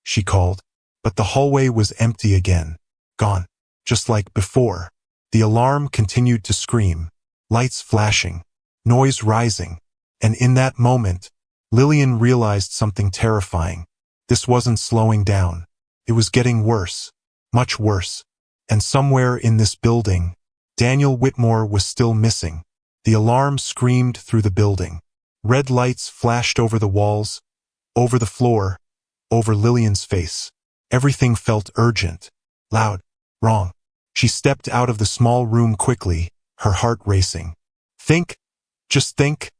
she called. But the hallway was empty again. Gone. Just like before. The alarm continued to scream. Lights flashing. Noise rising. And in that moment, Lillian realized something terrifying. This wasn't slowing down. It was getting worse. Much worse. And somewhere in this building, Daniel Whitmore was still missing. The alarm screamed through the building. Red lights flashed over the walls, over the floor, over Lillian's face. Everything felt urgent, loud, wrong. She stepped out of the small room quickly, her heart racing. Think, just think,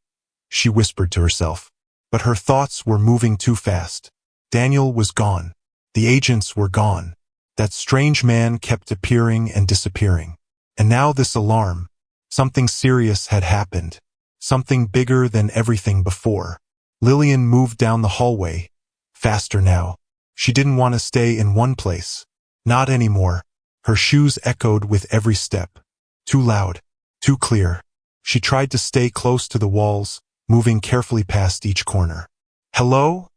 she whispered to herself. But her thoughts were moving too fast. Daniel was gone. The agents were gone. That strange man kept appearing and disappearing. And now this alarm. Something serious had happened. Something bigger than everything before. Lillian moved down the hallway. Faster now. She didn't want to stay in one place. Not anymore. Her shoes echoed with every step. Too loud. Too clear. She tried to stay close to the walls, moving carefully past each corner. Hello?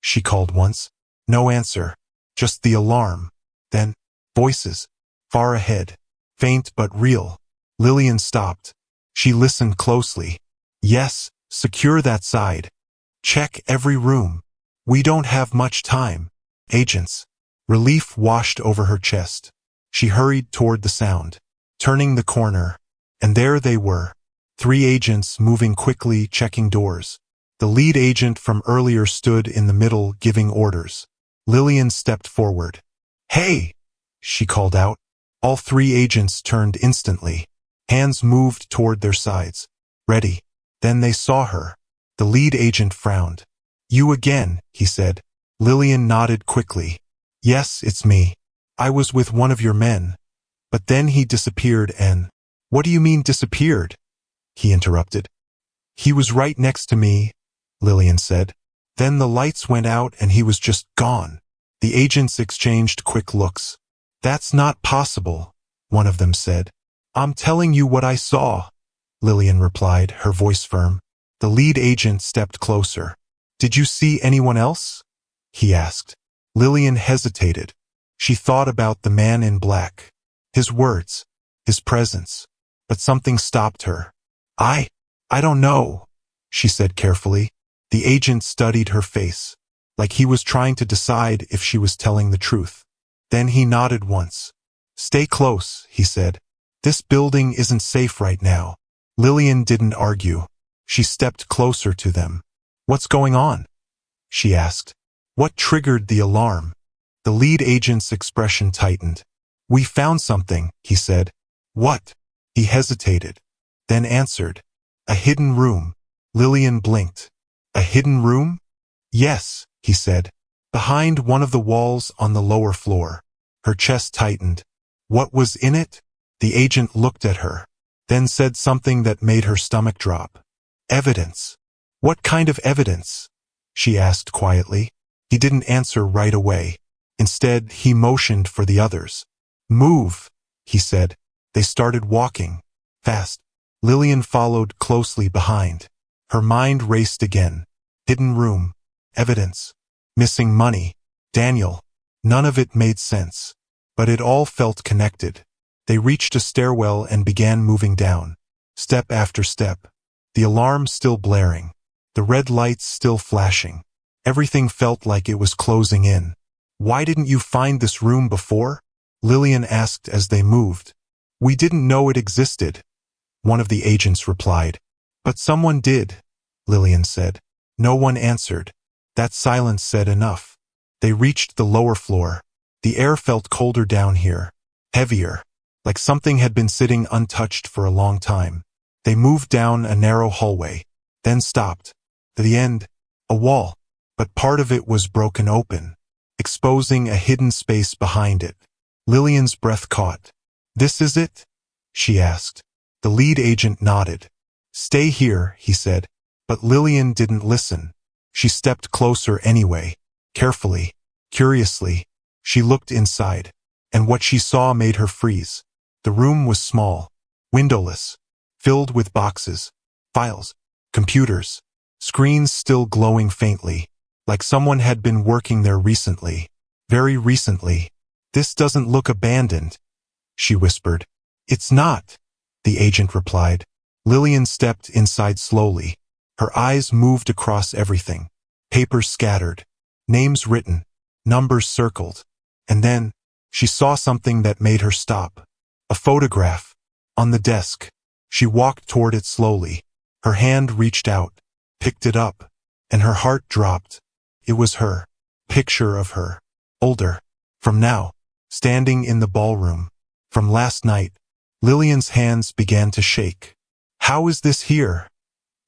She called once. No answer. Just the alarm. Then, voices. Far ahead. Faint but real. Lillian stopped. She listened closely. Yes, secure that side. Check every room. We don't have much time. Agents. Relief washed over her chest. She hurried toward the sound, turning the corner. And there they were. 3 agents moving quickly, checking doors. The lead agent from earlier stood in the middle, giving orders. Lillian stepped forward. Hey! She called out. All 3 agents turned instantly. Hands moved toward their sides. Ready. Then they saw her. The lead agent frowned. You again, he said. Lillian nodded quickly. Yes, it's me. I was with one of your men. But then he disappeared and... What do you mean disappeared? He interrupted. He was right next to me, Lillian said. Then the lights went out and he was just gone. The agents exchanged quick looks. That's not possible, one of them said. I'm telling you what I saw, Lillian replied, her voice firm. The lead agent stepped closer. Did you see anyone else? He asked. Lillian hesitated. She thought about the man in black. His words. His presence. But something stopped her. I don't know, she said carefully. The agent studied her face, like he was trying to decide if she was telling the truth. Then he nodded once. Stay close, he said. This building isn't safe right now. Lillian didn't argue. She stepped closer to them. What's going on? She asked. What triggered the alarm? The lead agent's expression tightened. We found something, he said. What? He hesitated, then answered. A hidden room. Lillian blinked. A hidden room? Yes, he said. Behind one of the walls on the lower floor. Her chest tightened. What was in it? The agent looked at her, then said something that made her stomach drop. Evidence. What kind of evidence? She asked quietly. He didn't answer right away. Instead, he motioned for the others. Move, he said. They started walking. Fast. Lillian followed closely behind. Her mind raced again. Hidden room. Evidence. Missing money. Daniel. None of it made sense. But it all felt connected. They reached a stairwell and began moving down. Step after step. The alarm still blaring. The red lights still flashing. Everything felt like it was closing in. Why didn't you find this room before? Lillian asked as they moved. We didn't know it existed. One of the agents replied. But someone did, Lillian said. No one answered. That silence said enough. They reached the lower floor. The air felt colder down here. Heavier. Like something had been sitting untouched for a long time. They moved down a narrow hallway, then stopped. To the end, a wall, but part of it was broken open, exposing a hidden space behind it. Lillian's breath caught. This is it? She asked. The lead agent nodded. Stay here, he said. But Lillian didn't listen. She stepped closer anyway, carefully, curiously. She looked inside, and what she saw made her freeze. The room was small, windowless, filled with boxes, files, computers, screens still glowing faintly, like someone had been working there recently, very recently. This doesn't look abandoned, she whispered. It's not, the agent replied. Lillian stepped inside slowly. Her eyes moved across everything. Papers scattered, names written, numbers circled. And then, she saw something that made her stop. A photograph. On the desk. She walked toward it slowly. Her hand reached out, picked it up, and her heart dropped. It was her. Picture of her. Older. From now. Standing in the ballroom. From last night. Lillian's hands began to shake. How is this here?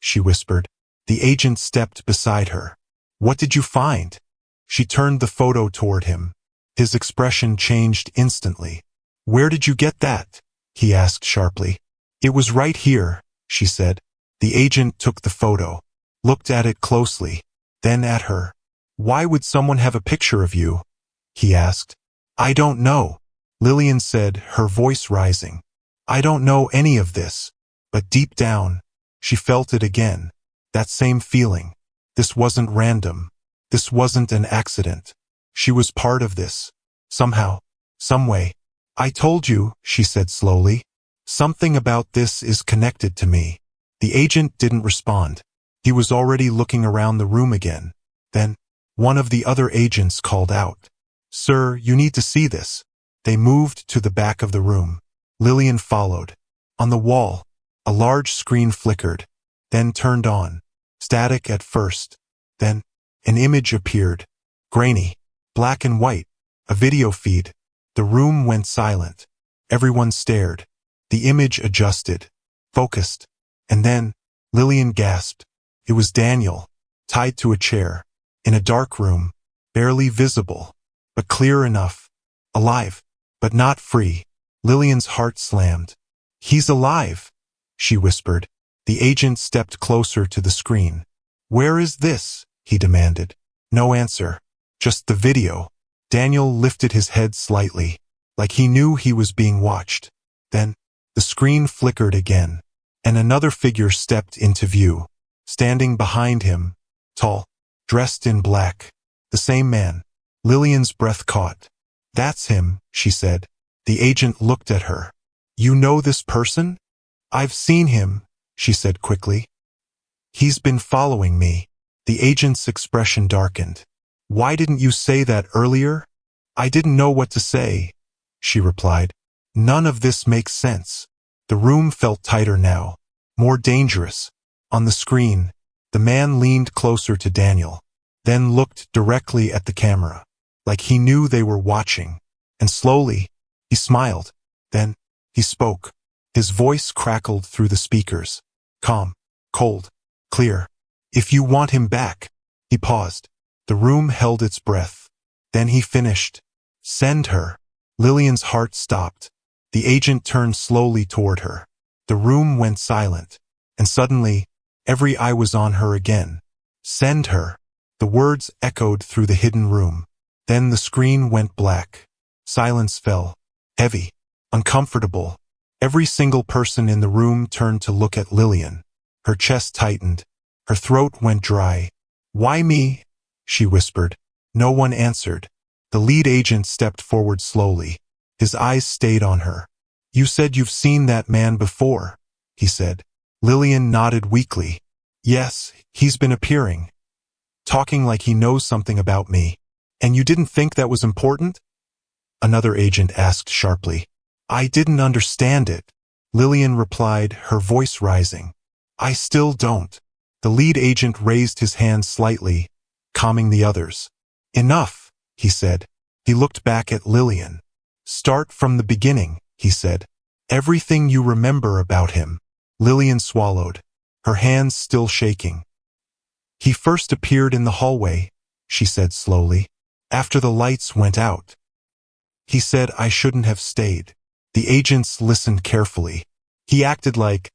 She whispered. The agent stepped beside her. What did you find? She turned the photo toward him. His expression changed instantly. Where did you get that? He asked sharply. It was right here, she said. The agent took the photo, looked at it closely, then at her. Why would someone have a picture of you? He asked. I don't know, Lillian said, her voice rising. I don't know any of this. But deep down, she felt it again. That same feeling. This wasn't random. This wasn't an accident. She was part of this. Somehow. Some way. I told you, she said slowly. Something about this is connected to me. The agent didn't respond. He was already looking around the room again. Then, one of the other agents called out. Sir, you need to see this. They moved to the back of the room. Lillian followed. On the wall, a large screen flickered, then turned on. Static at first. Then, an image appeared. Grainy. Black and white. A video feed. The room went silent. Everyone stared. The image adjusted. Focused. And then, Lillian gasped. It was Daniel, tied to a chair, in a dark room, barely visible, but clear enough. Alive, but not free. Lillian's heart slammed. He's alive, she whispered. The agent stepped closer to the screen. Where is this? He demanded. No answer. Just the video. Daniel lifted his head slightly, like he knew he was being watched. Then, the screen flickered again, and another figure stepped into view. Standing behind him, tall, dressed in black. The same man. Lillian's breath caught. That's him, she said. The agent looked at her. You know this person? I've seen him, she said quickly. He's been following me. The agent's expression darkened. Why didn't you say that earlier? I didn't know what to say, she replied. None of this makes sense. The room felt tighter now, more dangerous. On the screen, the man leaned closer to Daniel, then looked directly at the camera, like he knew they were watching. And slowly, he smiled. Then, he spoke. His voice crackled through the speakers. Calm, cold, clear. If you want him back, He paused. The room held its breath. Then he finished. Send her. Lillian's heart stopped. The agent turned slowly toward her. The room went silent. And suddenly, every eye was on her again. Send her. The words echoed through the hidden room. Then the screen went black. Silence fell. Heavy. Uncomfortable. Every single person in the room turned to look at Lillian. Her chest tightened. Her throat went dry. Why me? She whispered. No one answered. The lead agent stepped forward slowly. His eyes stayed on her. You said you've seen that man before, he said. Lillian nodded weakly. Yes, he's been appearing. Talking like he knows something about me. And you didn't think that was important? Another agent asked sharply. I didn't understand it. Lillian replied, her voice rising. I still don't. The lead agent raised his hand slightly, calming the others. Enough, he said. He looked back at Lillian. Start from the beginning, he said. Everything you remember about him. Lillian swallowed, her hands still shaking. He first appeared in the hallway, she said slowly, after the lights went out. He said I shouldn't have stayed. The agents listened carefully. He acted like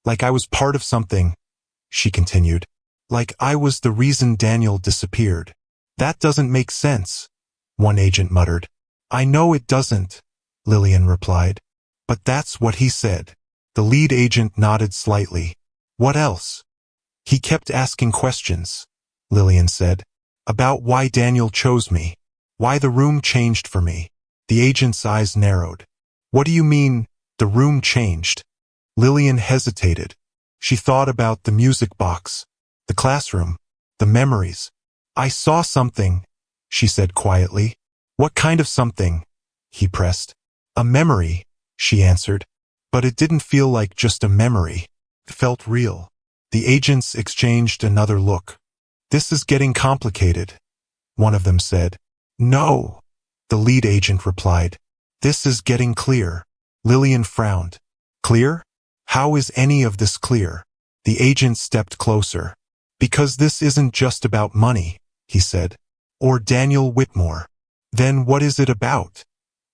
I was part of something, she continued. Like I was the reason Daniel disappeared. That doesn't make sense, one agent muttered. I know it doesn't, Lillian replied. But that's what he said. The lead agent nodded slightly. What else? He kept asking questions, Lillian said. About why Daniel chose me. Why the room changed for me. The agent's eyes narrowed. What do you mean, the room changed? Lillian hesitated. She thought about the music box, the classroom, the memories. I saw something, she said quietly. What kind of something? He pressed. A memory, she answered. But it didn't feel like just a memory. It felt real. The agents exchanged another look. This is getting complicated, one of them said. No, the lead agent replied. This is getting clear. Lillian frowned. Clear? How is any of this clear? The agent stepped closer. Because this isn't just about money, he said. Or Daniel Whitmore. Then what is it about?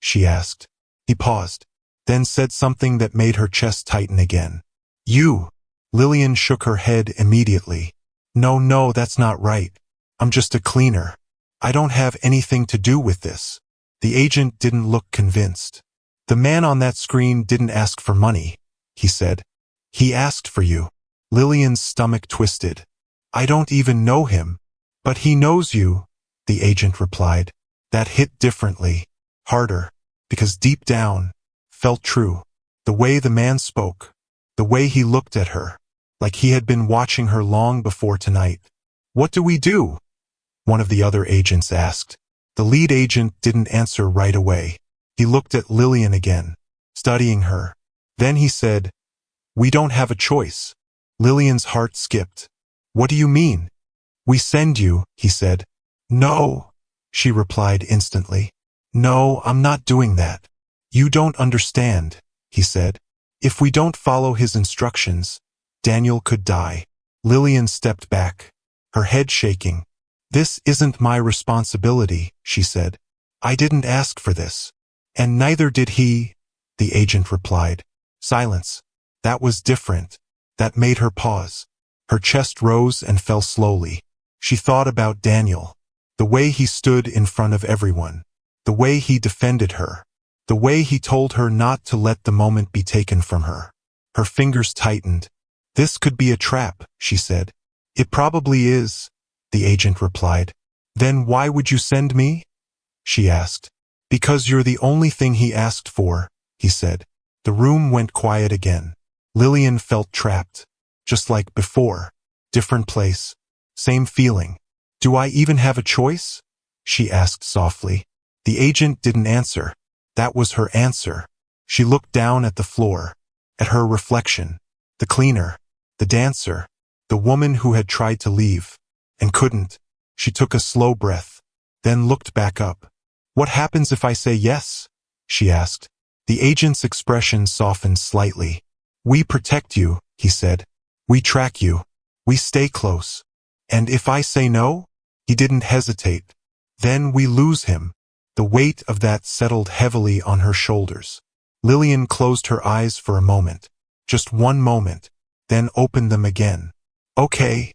She asked. He paused, then said something that made her chest tighten again. You. Lillian shook her head immediately. No, that's not right. I'm just a cleaner. I don't have anything to do with this. The agent didn't look convinced. The man on that screen didn't ask for money, he said. He asked for you. Lillian's stomach twisted. I don't even know him. But he knows you, the agent replied. That hit differently, harder, because deep down, felt true. The way the man spoke, the way he looked at her, like he had been watching her long before tonight. What do we do? One of the other agents asked. The lead agent didn't answer right away. He looked at Lillian again, studying her. Then he said, We don't have a choice. Lillian's heart skipped. What do you mean? We send you, he said. No, she replied instantly. No, I'm not doing that. You don't understand, he said. If we don't follow his instructions, Daniel could die. Lillian stepped back, her head shaking. This isn't my responsibility, she said. I didn't ask for this. And neither did he, the agent replied. Silence. That was different. That made her pause. Her chest rose and fell slowly. She thought about Daniel. The way he stood in front of everyone. The way he defended her. The way he told her not to let the moment be taken from her. Her fingers tightened. This could be a trap, she said. It probably is, the agent replied. Then why would you send me? She asked. Because you're the only thing he asked for, he said. The room went quiet again. Lillian felt trapped. Just like before. Different place. Same feeling. Do I even have a choice? She asked softly. The agent didn't answer. That was her answer. She looked down at the floor. At her reflection. The cleaner. The dancer. The woman who had tried to leave. And couldn't. She took a slow breath. Then looked back up. What happens if I say yes? She asked. The agent's expression softened slightly. We protect you, he said. We track you. We stay close. And if I say no? He didn't hesitate. Then we lose him. The weight of that settled heavily on her shoulders. Lillian closed her eyes for a moment. Just one moment. Then opened them again. Okay,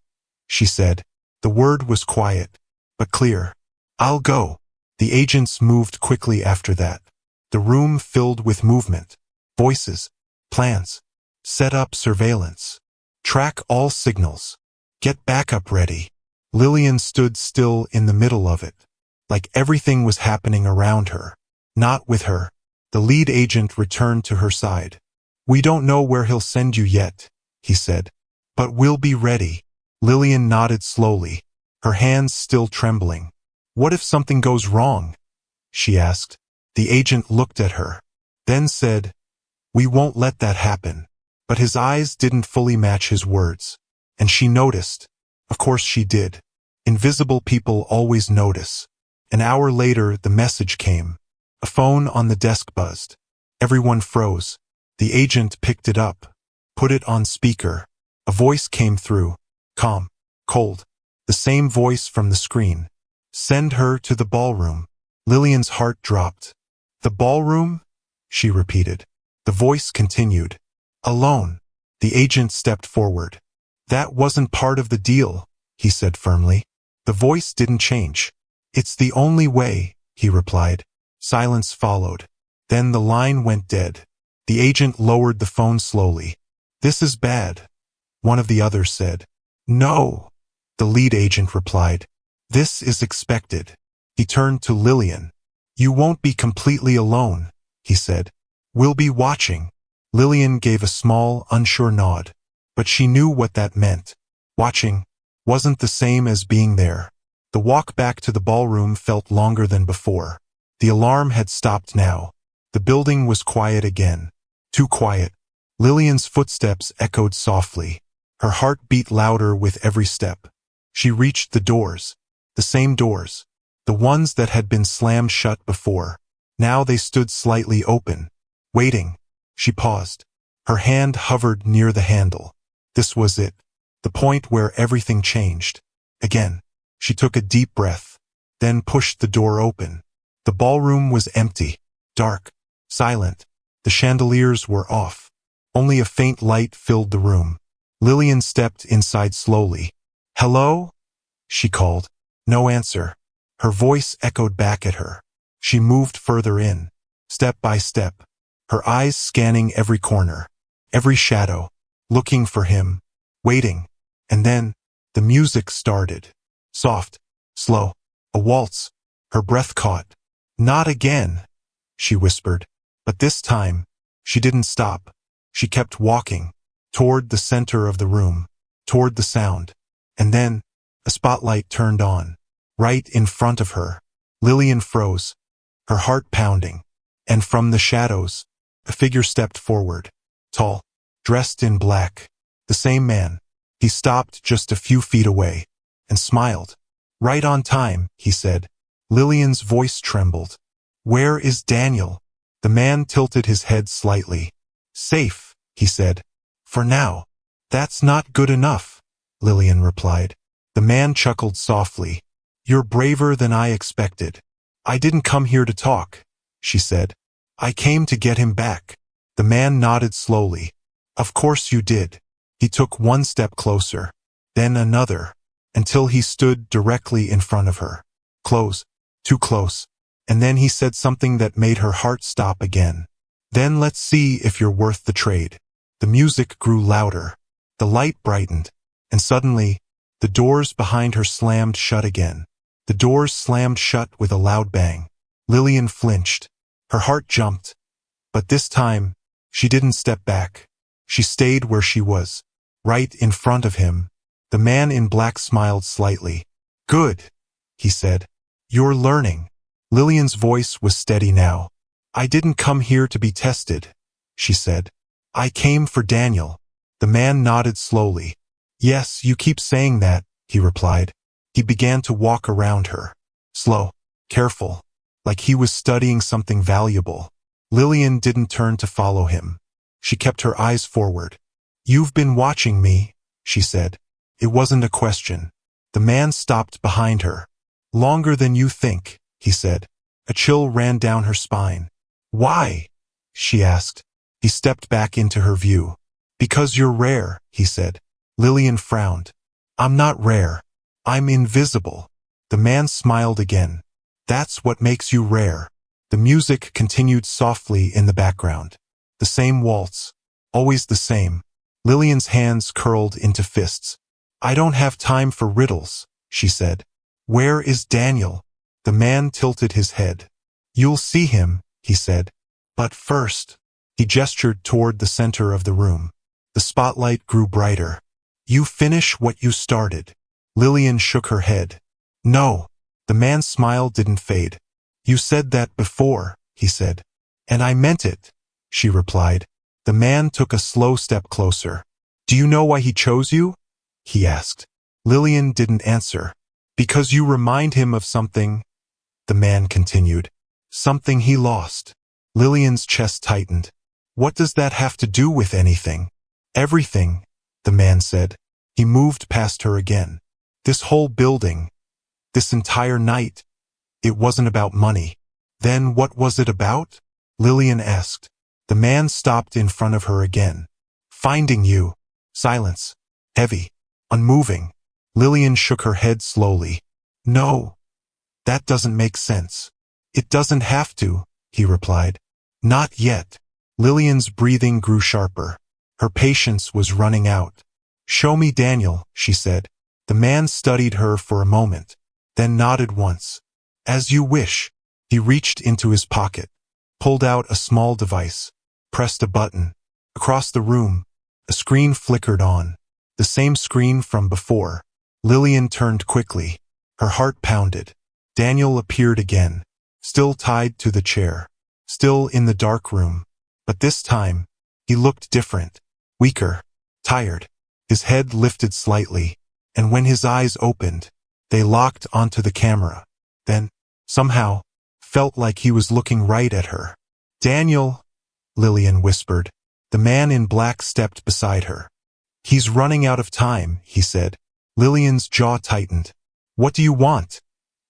she said. The word was quiet, but clear. I'll go. The agents moved quickly after that. The room filled with movement. Voices. Plans. Set up surveillance. Track all signals. Get backup ready. Lillian stood still in the middle of it, like everything was happening around her, not with her. The lead agent returned to her side. We don't know where he'll send you yet, he said, but we'll be ready. Lillian nodded slowly, her hands still trembling. What if something goes wrong? She asked. The agent looked at her, then said, we won't let that happen. But his eyes didn't fully match his words. And she noticed. Of course she did. Invisible people always notice. An hour later, the message came. A phone on the desk buzzed. Everyone froze. The agent picked it up, put it on speaker. A voice came through. Calm, cold. The same voice from the screen. Send her to the ballroom. Lillian's heart dropped. The ballroom? She repeated. The voice continued. Alone. The agent stepped forward. That wasn't part of the deal, he said firmly. The voice didn't change. It's the only way, he replied. Silence followed. Then the line went dead. The agent lowered the phone slowly. This is bad, one of the others said. No, the lead agent replied. This is expected. He turned to Lillian. You won't be completely alone, he said. We'll be watching. Lillian gave a small, unsure nod. But she knew what that meant. Watching wasn't the same as being there. The walk back to the ballroom felt longer than before. The alarm had stopped now. The building was quiet again. Too quiet. Lillian's footsteps echoed softly. Her heart beat louder with every step. She reached the doors. The same doors. The ones that had been slammed shut before. Now they stood slightly open. Waiting. She paused. Her hand hovered near the handle. This was it. The point where everything changed. Again. She took a deep breath. Then pushed the door open. The ballroom was empty. Dark. Silent. The chandeliers were off. Only a faint light filled the room. Lillian stepped inside slowly. Hello? She called. No answer. Her voice echoed back at her. She moved further in. Step by step. Her eyes scanning every corner. Every shadow. Looking for him. Waiting. And then, the music started. Soft. Slow. A waltz. Her breath caught. Not again, she whispered. But this time, she didn't stop. She kept walking. Toward the center of the room. Toward the sound. And then, a spotlight turned on. Right in front of her. Lillian froze. Her heart pounding. And from the shadows, a figure stepped forward. Tall. Dressed in black. The same man. He stopped just a few feet away. And smiled. Right on time, he said. Lillian's voice trembled. Where is Daniel? The man tilted his head slightly. Safe, he said. For now. That's not good enough, Lillian replied. The man chuckled softly. You're braver than I expected. I didn't come here to talk, she said. I came to get him back. The man nodded slowly. Of course you did. He took one step closer. Then another. Until he stood directly in front of her. Close. Too close. And then he said something that made her heart stop again. Then let's see if you're worth the trade. The music grew louder. The light brightened. And suddenly, the doors behind her slammed shut again. The doors slammed shut with a loud bang. Lillian flinched. Her heart jumped. But this time, she didn't step back. She stayed where she was. Right in front of him. The man in black smiled slightly. Good, he said. You're learning. Lillian's voice was steady now. I didn't come here to be tested, she said. I came for Daniel. The man nodded slowly. Yes, you keep saying that, he replied. He began to walk around her. Slow, careful, like he was studying something valuable. Lillian didn't turn to follow him. She kept her eyes forward. You've been watching me, she said. It wasn't a question. The man stopped behind her. Longer than you think, he said. A chill ran down her spine. Why? She asked. He stepped back into her view. Because you're rare, he said. Lillian frowned. I'm not rare. I'm invisible. The man smiled again. That's what makes you rare. The music continued softly in the background. The same waltz. Always the same. Lillian's hands curled into fists. I don't have time for riddles, she said. Where is Daniel? The man tilted his head. You'll see him, he said. But first, he gestured toward the center of the room. The spotlight grew brighter. You finish what you started. Lillian shook her head. No. The man's smile didn't fade. You said that before, he said. And I meant it, she replied. The man took a slow step closer. Do you know why he chose you? He asked. Lillian didn't answer. Because you remind him of something, the man continued. Something he lost. Lillian's chest tightened. What does that have to do with anything? Everything, the man said. He moved past her again. This whole building, this entire night, it wasn't about money. Then what was it about? Lillian asked. The man stopped in front of her again. Finding you. Silence. Heavy. Unmoving. Lillian shook her head slowly. No. That doesn't make sense. It doesn't have to, he replied. Not yet. Lillian's breathing grew sharper. Her patience was running out. Show me Daniel, she said. The man studied her for a moment, then nodded once. As you wish. He reached into his pocket, pulled out a small device, pressed a button. Across the room, a screen flickered on. The same screen from before. Lillian turned quickly. Her heart pounded. Daniel appeared again, still tied to the chair, still in the dark room. But this time, he looked different, weaker, tired. His head lifted slightly, and when his eyes opened, they locked onto the camera. Then, somehow, felt like he was looking right at her. Daniel, Lillian whispered. The man in black stepped beside her. He's running out of time, he said. Lillian's jaw tightened. What do you want?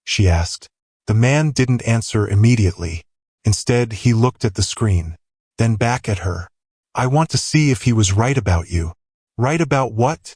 She asked. The man didn't answer immediately. Instead, he looked at the screen, then back at her. I want to see if he was right about you. Right about what?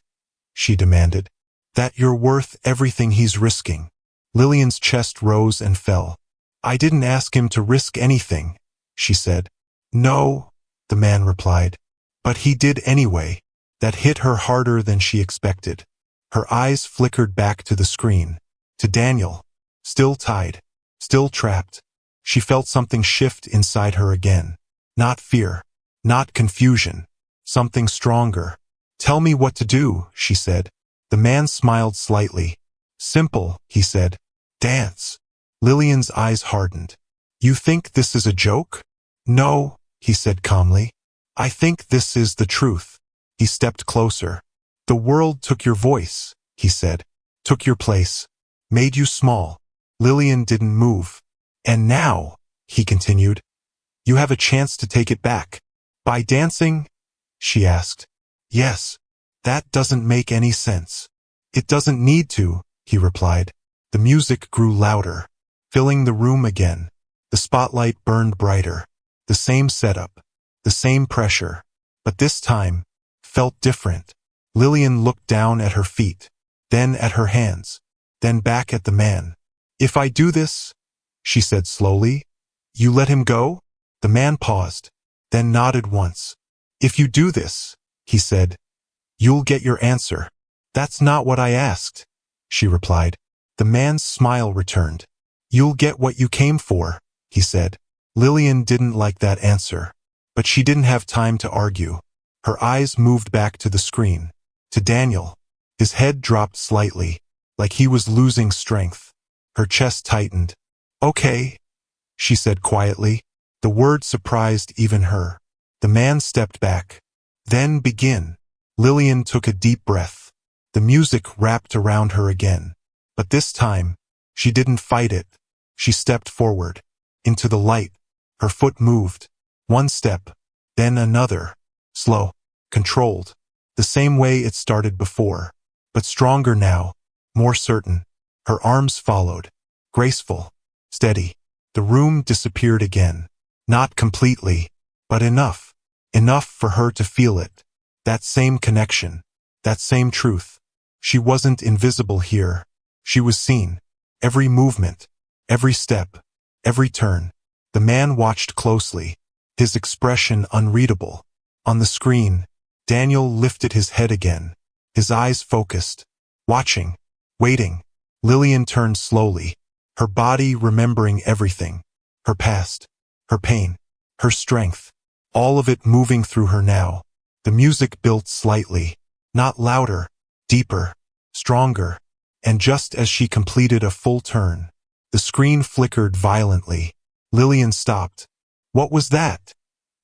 She demanded. That you're worth everything he's risking. Lillian's chest rose and fell. I didn't ask him to risk anything, she said. No, the man replied. But he did anyway. That hit her harder than she expected. Her eyes flickered back to the screen, to Daniel, still tied, still trapped. She felt something shift inside her again. Not fear, not confusion, something stronger. Tell me what to do, she said. The man smiled slightly. Simple, he said. Dance. Lillian's eyes hardened. You think this is a joke? No, he said calmly. I think this is the truth. He stepped closer. The world took your voice, he said. Took your place. Made you small. Lillian didn't move. And now, he continued, you have a chance to take it back. By dancing? She asked. Yes. That doesn't make any sense. It doesn't need to, he replied. The music grew louder, filling the room again. The spotlight burned brighter. The same setup, the same pressure, but this time, felt different. Lillian looked down at her feet, then at her hands, then back at the man. If I do this, she said slowly, you let him go? The man paused, then nodded once. If you do this, he said, you'll get your answer. That's not what I asked, she replied. The man's smile returned. You'll get what you came for, he said. Lillian didn't like that answer, but she didn't have time to argue. Her eyes moved back to the screen, to Daniel. His head dropped slightly, like he was losing strength. Her chest tightened. Okay, she said quietly. The word surprised even her. The man stepped back. Then begin. Lillian took a deep breath. The music wrapped around her again. But this time, she didn't fight it. She stepped forward, into the light. Her foot moved. One step, then another. Slow, controlled. The same way it started before, but stronger now, more certain. Her arms followed. Graceful. Steady. The room disappeared again. Not completely, but enough. Enough for her to feel it. That same connection. That same truth. She wasn't invisible here. She was seen. Every movement. Every step. Every turn. The man watched closely. His expression unreadable. On the screen, Daniel lifted his head again. His eyes focused. Watching. Waiting. Lillian turned slowly. Her body remembering everything. Her past. Her pain. Her strength. All of it moving through her now. The music built slightly. Not louder. Deeper. Stronger. And just as she completed a full turn, the screen flickered violently. Lillian stopped. "What was that?"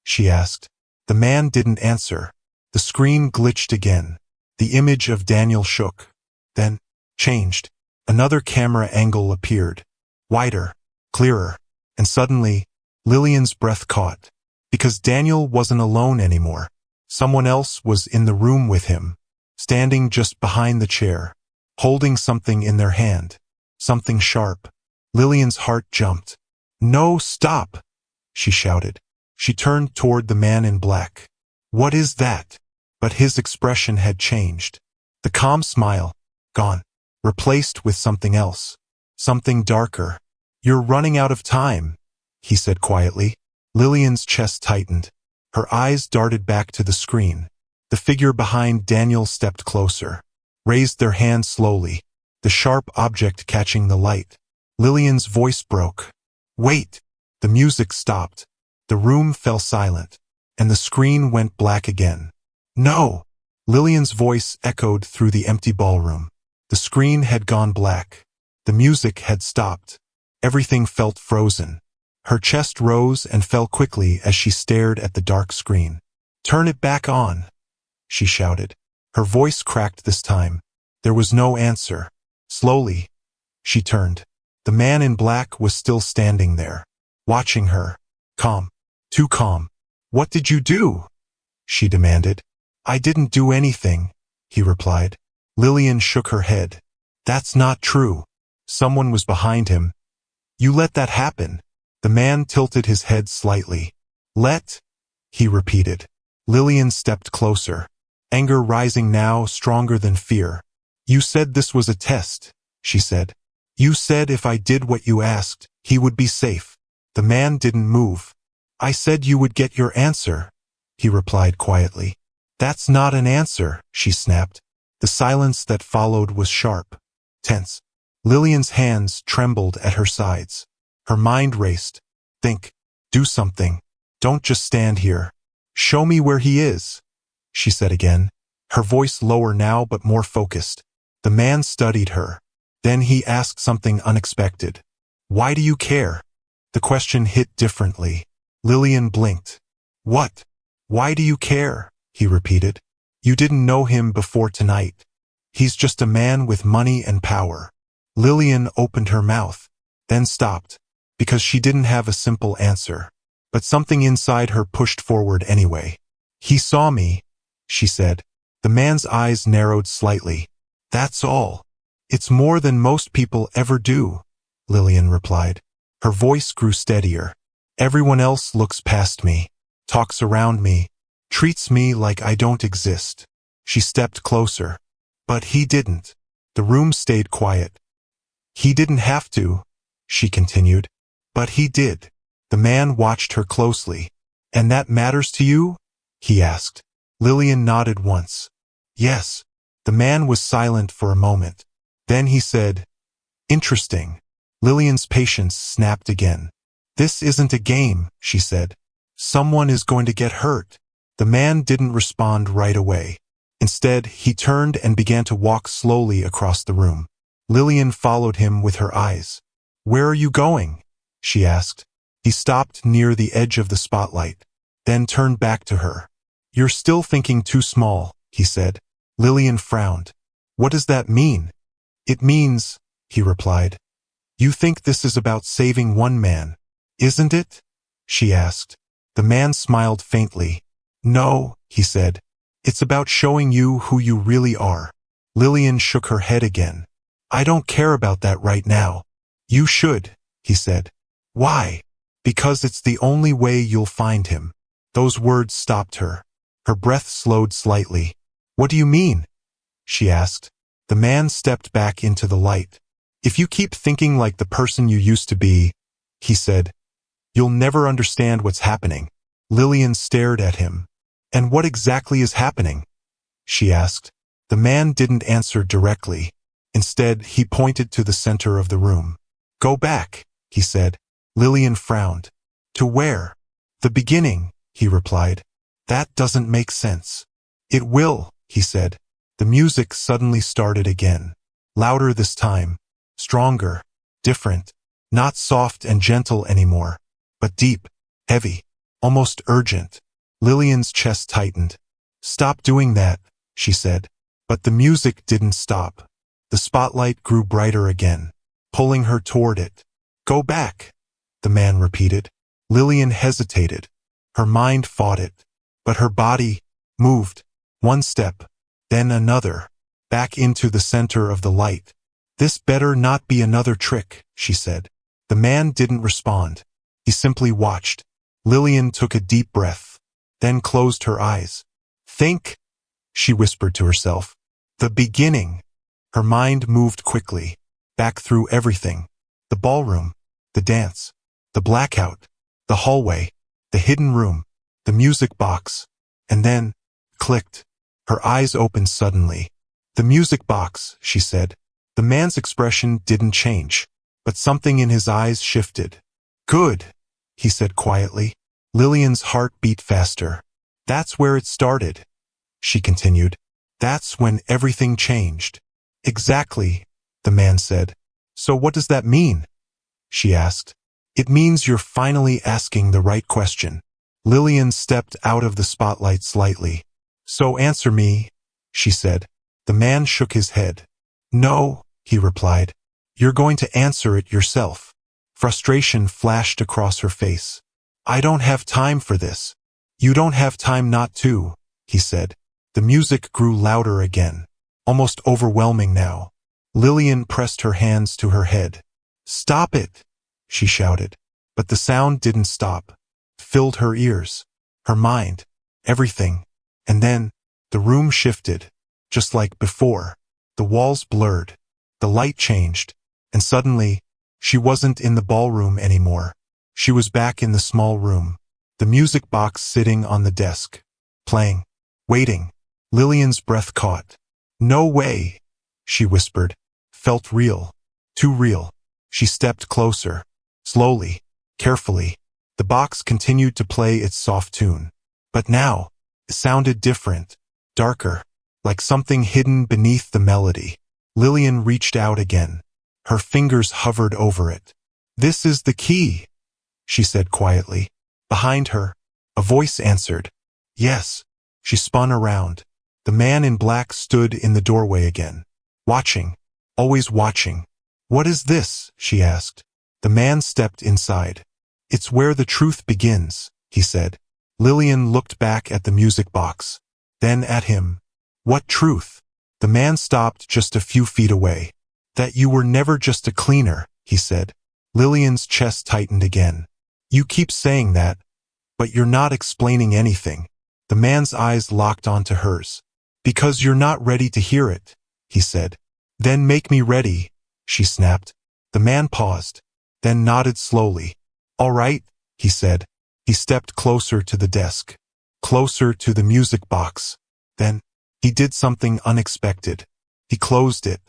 she asked. The man didn't answer. The screen glitched again. The image of Daniel shook. Then, changed. Another camera angle appeared. Wider. Clearer. And suddenly, Lillian's breath caught. Because Daniel wasn't alone anymore. Someone else was in the room with him. Standing just behind the chair. Holding something in their hand. Something sharp. Lillian's heart jumped. "No, stop!" she shouted. She turned toward the man in black. "What is that?" But his expression had changed. The calm smile, gone. Replaced with something else. Something darker. "You're running out of time," he said quietly. Lillian's chest tightened. Her eyes darted back to the screen. The figure behind Daniel stepped closer. Raised their hand slowly. The sharp object catching the light. Lillian's voice broke. "Wait!" The music stopped. The room fell silent. And the screen went black again. "No!" Lillian's voice echoed through the empty ballroom. The screen had gone black. The music had stopped. Everything felt frozen. Her chest rose and fell quickly as she stared at the dark screen. "Turn it back on," she shouted. Her voice cracked this time. There was no answer. Slowly, she turned. The man in black was still standing there, watching her. Calm. Too calm. "What did you do?" she demanded. "I didn't do anything," he replied. Lillian shook her head. "That's not true." Someone was behind him. "You let that happen." The man tilted his head slightly. "Let?" he repeated. Lillian stepped closer. Anger rising now, stronger than fear. "You said this was a test," she said. "You said if I did what you asked, he would be safe." The man didn't move. "I said you would get your answer," he replied quietly. "That's not an answer," she snapped. The silence that followed was sharp, tense. Lillian's hands trembled at her sides. Her mind raced. "Think. Do something. Don't just stand here. Show me where he is," she said again, her voice lower now but more focused. The man studied her. Then he asked something unexpected. "Why do you care?" The question hit differently. Lillian blinked. "What? Why do you care?" he repeated. "You didn't know him before tonight. He's just a man with money and power." Lillian opened her mouth, then stopped, because she didn't have a simple answer. But something inside her pushed forward anyway. "He saw me," she said. The man's eyes narrowed slightly. "That's all." "It's more than most people ever do," Lillian replied. Her voice grew steadier. "Everyone else looks past me, talks around me, treats me like I don't exist." She stepped closer. "But he didn't." The room stayed quiet. "He didn't have to," she continued. "But he did." The man watched her closely. "And that matters to you?" he asked. Lillian nodded once. "Yes." The man was silent for a moment. Then he said, "Interesting." Lillian's patience snapped again. "This isn't a game," she said. "Someone is going to get hurt." The man didn't respond right away. Instead, he turned and began to walk slowly across the room. Lillian followed him with her eyes. "Where are you going?" she asked. He stopped near the edge of the spotlight, then turned back to her. "You're still thinking too small," he said. Lillian frowned. "What does that mean?" "It means," he replied, "you think this is about saving one man, isn't it?" she asked. The man smiled faintly. "No," he said. "It's about showing you who you really are." Lillian shook her head again. I don't care about that right now. You should, he said. Why? Because it's the only way you'll find him. Those words stopped her. Her breath slowed slightly. What do you mean? She asked. The man stepped back into the light. If you keep thinking like the person you used to be, he said, you'll never understand what's happening. Lillian stared at him. And what exactly is happening? She asked. The man didn't answer directly. Instead, he pointed to the center of the room. Go back, he said. Lillian frowned. To where? The beginning, he replied. That doesn't make sense. It will, he said. The music suddenly started again. Louder this time. Stronger. Different. Not soft and gentle anymore, but deep, heavy, almost urgent. Lillian's chest tightened. Stop doing that, she said. But the music didn't stop. The spotlight grew brighter again, pulling her toward it. Go back, the man repeated. Lillian hesitated. Her mind fought it, but her body moved. One step, then another, back into the center of the light. This better not be another trick, she said. The man didn't respond. He simply watched. Lillian took a deep breath, then closed her eyes. Think, she whispered to herself. The beginning. Her mind moved quickly, back through everything. The ballroom, the dance, the blackout, the hallway, the hidden room, the music box, and then, clicked. Her eyes opened suddenly. The music box, she said. The man's expression didn't change, but something in his eyes shifted. Good, he said quietly. Lillian's heart beat faster. That's where it started, she continued. That's when everything changed. Exactly, the man said. So what does that mean? She asked. It means you're finally asking the right question. Lillian stepped out of the spotlight slightly. So answer me, she said. The man shook his head. No, he replied. You're going to answer it yourself. Frustration flashed across her face. I don't have time for this. You don't have time not to, he said. The music grew louder again, almost overwhelming now. Lillian pressed her hands to her head. Stop it, she shouted. But the sound didn't stop. It filled her ears, her mind, everything. And then, the room shifted, just like before. The walls blurred, the light changed, and suddenly, she wasn't in the ballroom anymore. She was back in the small room, the music box sitting on the desk, playing, waiting. Lillian's breath caught. No way, she whispered. Felt real. Too real. She stepped closer. Slowly, carefully. The box continued to play its soft tune. But now, it sounded different, darker, like something hidden beneath the melody. Lillian reached out again. Her fingers hovered over it. This is the key, she said quietly. Behind her, a voice answered. Yes. She spun around. The man in black stood in the doorway again, watching, always watching. What is this? She asked. The man stepped inside. It's where the truth begins, he said. Lillian looked back at the music box, then at him. What truth? The man stopped just a few feet away. That you were never just a cleaner, he said. Lillian's chest tightened again. You keep saying that, but you're not explaining anything. The man's eyes locked onto hers. Because you're not ready to hear it, he said. Then make me ready, she snapped. The man paused, then nodded slowly. All right, he said. He stepped closer to the desk, closer to the music box. Then, he did something unexpected. He closed it.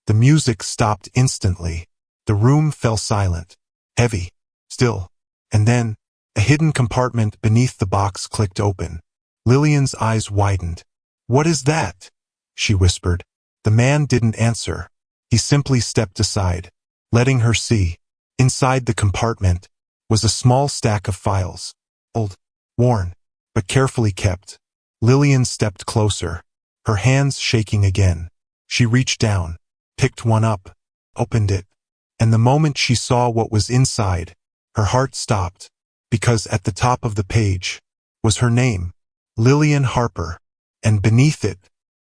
The music stopped instantly. The room fell silent, heavy, still. And then, a hidden compartment beneath the box clicked open. Lillian's eyes widened. What is that? She whispered. The man didn't answer. He simply stepped aside, letting her see. Inside the compartment was a small stack of files. Old, worn, but carefully kept. Lillian stepped closer, her hands shaking again. She reached down, picked one up, opened it. And the moment she saw what was inside, her heart stopped, because at the top of the page was her name, Lillian Harper. And beneath it,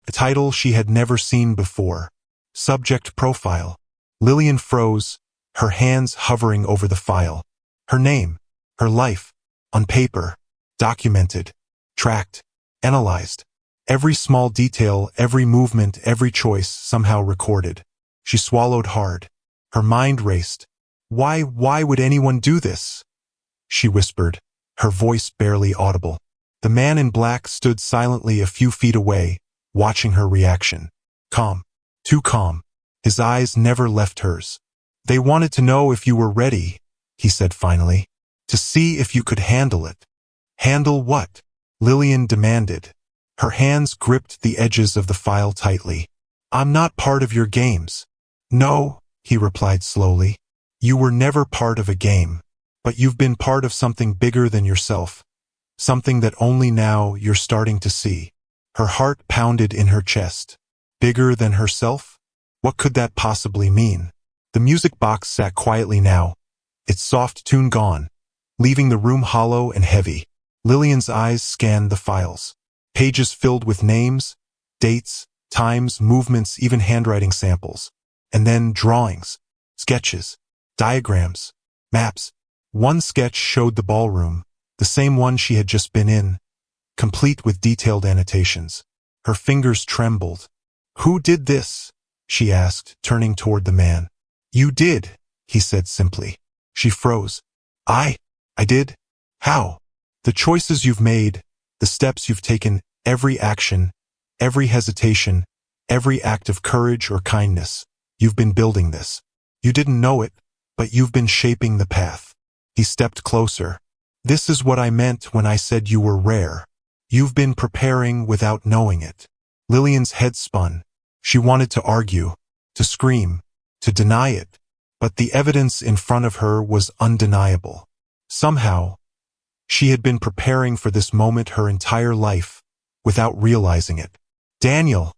a title she had never seen before. Subject profile. Lillian froze, her hands hovering over the file. Her name, her life, on paper, documented, tracked, analyzed. Every small detail, every movement, every choice somehow recorded. She swallowed hard. Her mind raced. Why would anyone do this? She whispered, her voice barely audible. The man in black stood silently a few feet away, watching her reaction. Calm. Too calm. His eyes never left hers. They wanted to know if you were ready, he said finally. To see if you could handle it. Handle what? Lillian demanded. Her hands gripped the edges of the file tightly. I'm not part of your games. No, he replied slowly. You were never part of a game. But you've been part of something bigger than yourself. Something that only now you're starting to see. Her heart pounded in her chest. Bigger than herself? What could that possibly mean? The music box sat quietly now, its soft tune gone, leaving the room hollow and heavy. Lillian's eyes scanned the files. Pages filled with names, dates, times, movements, even handwriting samples. And then drawings, sketches, diagrams, maps. One sketch showed the ballroom, the same one she had just been in, complete with detailed annotations. Her fingers trembled. Who did this? She asked, turning toward the man. You did, he said simply. She froze. I did? How? The choices you've made, the steps you've taken, every action, every hesitation, every act of courage or kindness. You've been building this. You didn't know it, but you've been shaping the path. He stepped closer. This is what I meant when I said you were rare. You've been preparing without knowing it. Lillian's head spun. She wanted to argue, to scream, to deny it, but the evidence in front of her was undeniable. Somehow, she had been preparing for this moment her entire life, without realizing it. Daniel,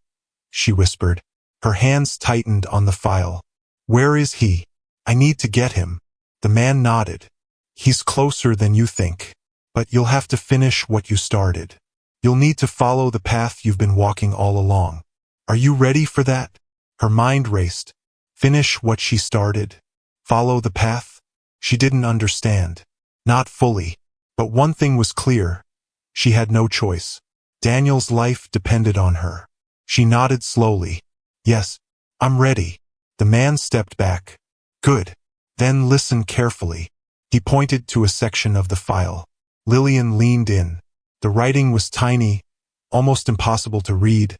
she whispered. Her hands tightened on the file. Where is he? I need to get him. The man nodded. He's closer than you think, but you'll have to finish what you started. You'll need to follow the path you've been walking all along. Are you ready for that? Her mind raced. Finish what she started. Follow the path? She didn't understand. Not fully. But one thing was clear. She had no choice. Daniel's life depended on her. She nodded slowly. Yes, I'm ready. The man stepped back. Good. Then listen carefully. He pointed to a section of the file. Lillian leaned in. The writing was tiny, almost impossible to read,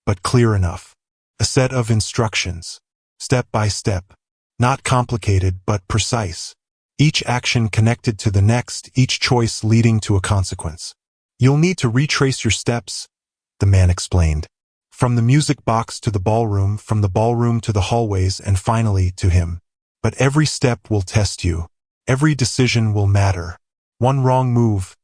but clear enough. A set of instructions. Step by step. Not complicated, but precise. Each action connected to the next, each choice leading to a consequence. You'll need to retrace your steps, the man explained. From the music box to the ballroom, from the ballroom to the hallways, and finally to him. But every step will test you. Every decision will matter. One wrong move.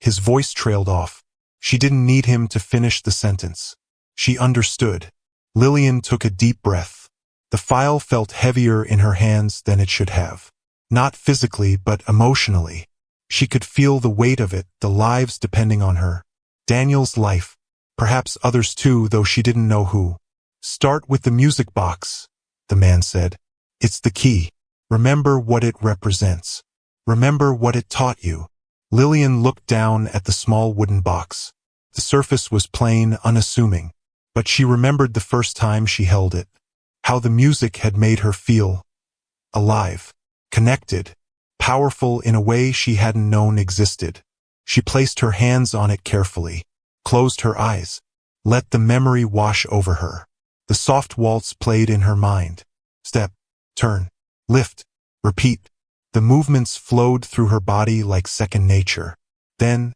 His voice trailed off. She didn't need him to finish the sentence. She understood. Lillian took a deep breath. The file felt heavier in her hands than it should have. Not physically, but emotionally. She could feel the weight of it, the lives depending on her. Daniel's life. Perhaps others too, though she didn't know who. Start with the music box, the man said. It's the key. Remember what it represents. Remember what it taught you. Lillian looked down at the small wooden box. The surface was plain, unassuming. But she remembered the first time she held it. How the music had made her feel alive, connected, powerful in a way she hadn't known existed. She placed her hands on it carefully, closed her eyes, let the memory wash over her. The soft waltz played in her mind. Step, turn, lift, repeat. The movements flowed through her body like second nature. Then,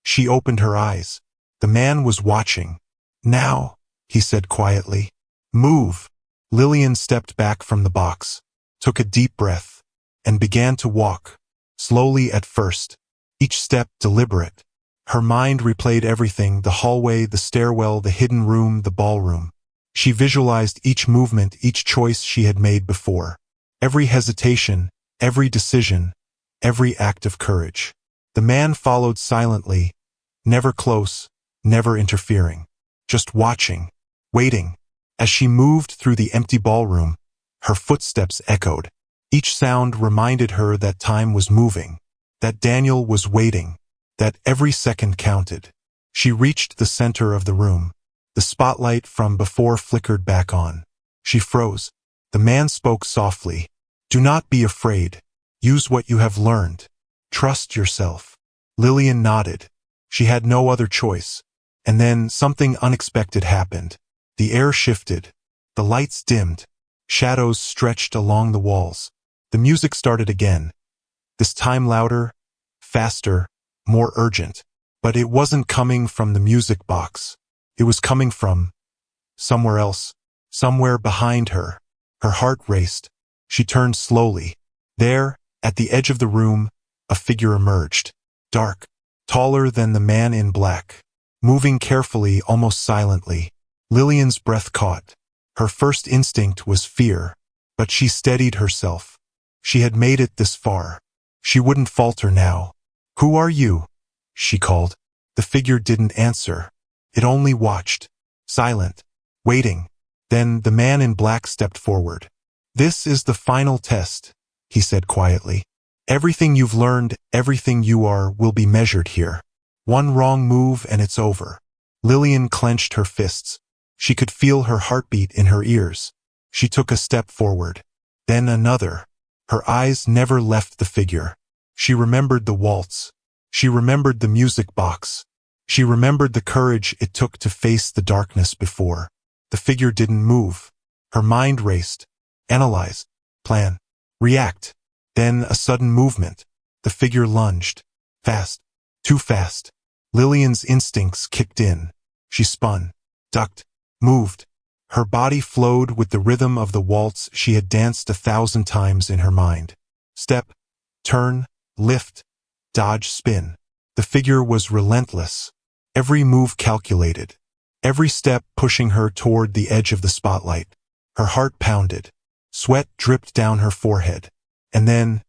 she opened her eyes. The man was watching. Now, he said quietly. Move. Lillian stepped back from the box, took a deep breath, and began to walk, slowly at first, each step deliberate. Her mind replayed everything, the hallway, the stairwell, the hidden room, the ballroom. She visualized each movement, each choice she had made before. Every hesitation, every decision, every act of courage. The man followed silently, never close, never interfering. Just watching, waiting, As she moved through the empty ballroom, her footsteps echoed. Each sound reminded her that time was moving, that Daniel was waiting, that every second counted. She reached the center of the room. The spotlight from before flickered back on. She froze. The man spoke softly. "Do not be afraid. Use what you have learned. Trust yourself." Lillian nodded. She had no other choice. And then something unexpected happened. The air shifted. The lights dimmed. Shadows stretched along the walls. The music started again. This time louder, faster, more urgent. But it wasn't coming from the music box. It was coming from somewhere else, somewhere behind her. Her heart raced. She turned slowly. There, at the edge of the room, a figure emerged. Dark, taller than the man in black. Moving carefully, almost silently. Lillian's breath caught. Her first instinct was fear, but she steadied herself. She had made it this far. She wouldn't falter now. "Who are you?" she called. The figure didn't answer. It only watched, silent, waiting. Then the man in black stepped forward. "This is the final test," he said quietly. "Everything you've learned, everything you are, will be measured here. One wrong move and it's over." Lillian clenched her fists. She could feel her heartbeat in her ears. She took a step forward. Then another. Her eyes never left the figure. She remembered the waltz. She remembered the music box. She remembered the courage it took to face the darkness before. The figure didn't move. Her mind raced. Analyze. Plan. React. Then a sudden movement. The figure lunged. Fast. Too fast. Lillian's instincts kicked in. She spun. Ducked. Moved. Her body flowed with the rhythm of the waltz she had danced 1,000 times in her mind. Step. Turn. Lift. Dodge. Spin. The figure was relentless. Every move calculated. Every step pushing her toward the edge of the spotlight. Her heart pounded. Sweat dripped down her forehead. And then,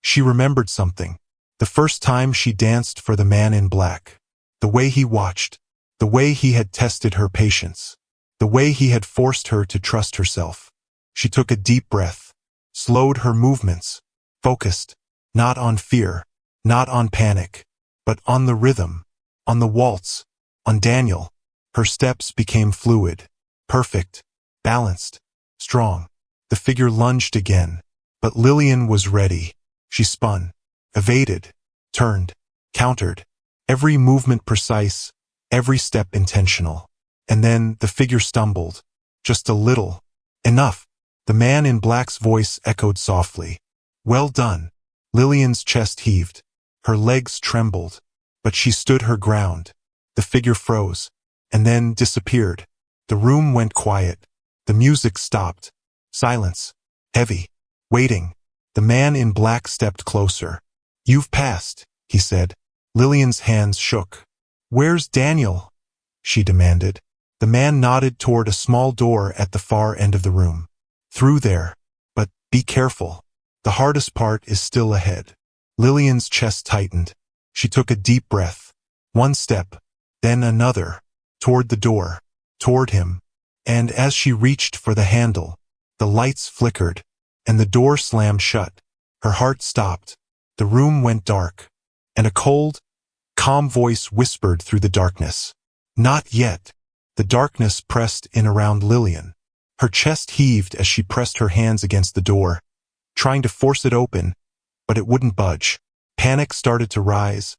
she remembered something. The first time she danced for the man in black. The way he watched. The way he had tested her patience. The way he had forced her to trust herself. She took a deep breath. Slowed her movements. Focused. Not on fear. Not on panic. But on the rhythm. On the waltz. On Daniel. Her steps became fluid. Perfect. Balanced. Strong. The figure lunged again. But Lillian was ready. She spun. Evaded. Turned. Countered. Every movement precise. Every step intentional. And then the figure stumbled. Just a little. Enough. The man in black's voice echoed softly. "Well done." Lillian's chest heaved. Her legs trembled. But she stood her ground. The figure froze. And then disappeared. The room went quiet. The music stopped. Silence. Heavy. Waiting. The man in black stepped closer. "You've passed," he said. Lillian's hands shook. "Where's Daniel?" she demanded. The man nodded toward a small door at the far end of the room. "Through there. But be careful. The hardest part is still ahead." Lillian's chest tightened. She took a deep breath. One step. Then another. Toward the door. Toward him. And as she reached for the handle, the lights flickered, and the door slammed shut. Her heart stopped. The room went dark. And a cold, calm voice whispered through the darkness. "Not yet." The darkness pressed in around Lillian. Her chest heaved as she pressed her hands against the door, trying to force it open, but it wouldn't budge. Panic started to rise,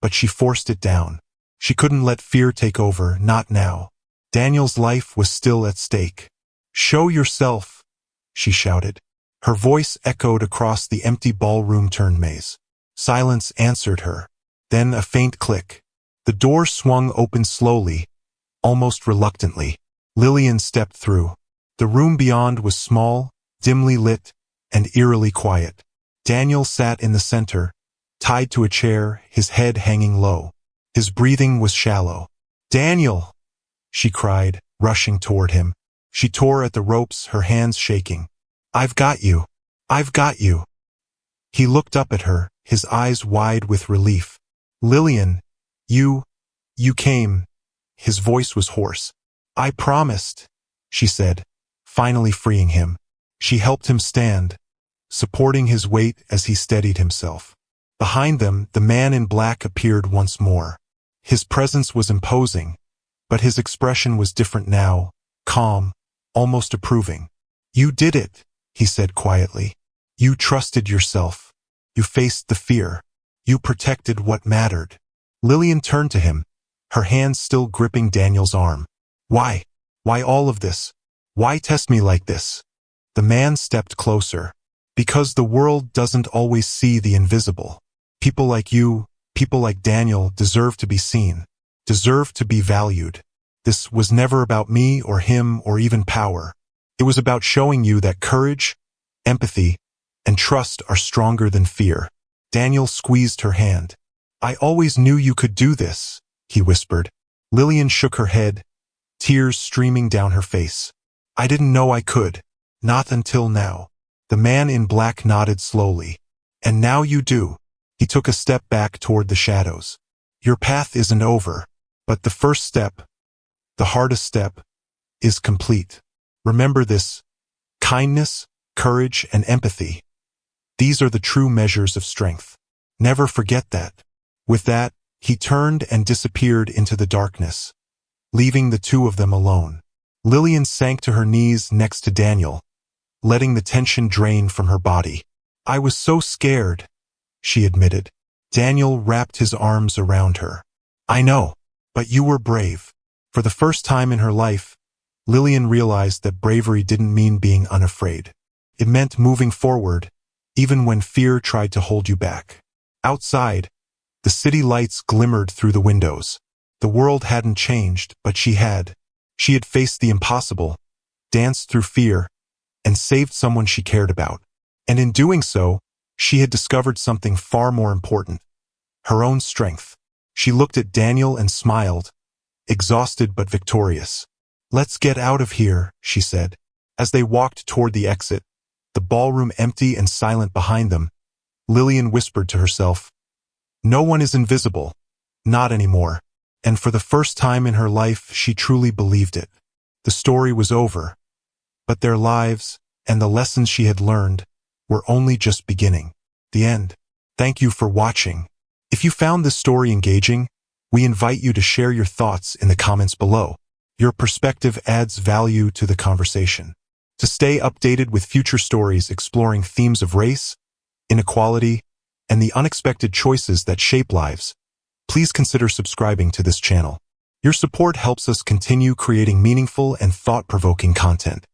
but she forced it down. She couldn't let fear take over, not now. Daniel's life was still at stake. "Show yourself," she shouted. Her voice echoed across the empty ballroom turn maze. Silence answered her. Then a faint click. The door swung open slowly, almost reluctantly. Lillian stepped through. The room beyond was small, dimly lit, and eerily quiet. Daniel sat in the center, tied to a chair, his head hanging low. His breathing was shallow. "Daniel!" she cried, rushing toward him. She tore at the ropes, her hands shaking. "I've got you. I've got you." He looked up at her, his eyes wide with relief. "Lillian, you came." His voice was hoarse. "I promised." she said, finally freeing him. She helped him stand, supporting his weight as he steadied himself. Behind them, the man in black appeared once more. His presence was imposing, but his expression was different now, calm, almost approving. "You did it," he said quietly. "You trusted yourself. You faced the fear. You protected what mattered." Lillian turned to him, her hands still gripping Daniel's arm. "Why? Why all of this? Why test me like this?" The man stepped closer. "Because the world doesn't always see the invisible. People like you, people like Daniel, deserve to be seen, deserve to be valued. This was never about me or him or even power. It was about showing you that courage, empathy, and trust are stronger than fear." Daniel squeezed her hand. "I always knew you could do this," he whispered. Lillian shook her head, tears streaming down her face. "I didn't know I could. Not until now." The man in black nodded slowly. "And now you do." He took a step back toward the shadows. "Your path isn't over, but the first step, the hardest step, is complete. Remember this: kindness, courage, and empathy. These are the true measures of strength. Never forget that." With that, he turned and disappeared into the darkness, leaving the two of them alone. Lillian sank to her knees next to Daniel, letting the tension drain from her body. "I was so scared," she admitted. Daniel wrapped his arms around her. "I know, but you were brave." For the first time in her life, Lillian realized that bravery didn't mean being unafraid. It meant moving forward, even when fear tried to hold you back. Outside, the city lights glimmered through the windows. The world hadn't changed, but she had. She had faced the impossible, danced through fear, and saved someone she cared about. And in doing so, she had discovered something far more important: her own strength. She looked at Daniel and smiled, exhausted but victorious. "Let's get out of here," she said. As they walked toward the exit, the ballroom empty and silent behind them, Lillian whispered to herself, "No one is invisible. Not anymore." And for the first time in her life, she truly believed it. The story was over, but their lives, and the lessons she had learned, were only just beginning. The end. Thank you for watching. If you found this story engaging, we invite you to share your thoughts in the comments below. Your perspective adds value to the conversation. To stay updated with future stories exploring themes of race, inequality, and the unexpected choices that shape lives, please consider subscribing to this channel. Your support helps us continue creating meaningful and thought-provoking content.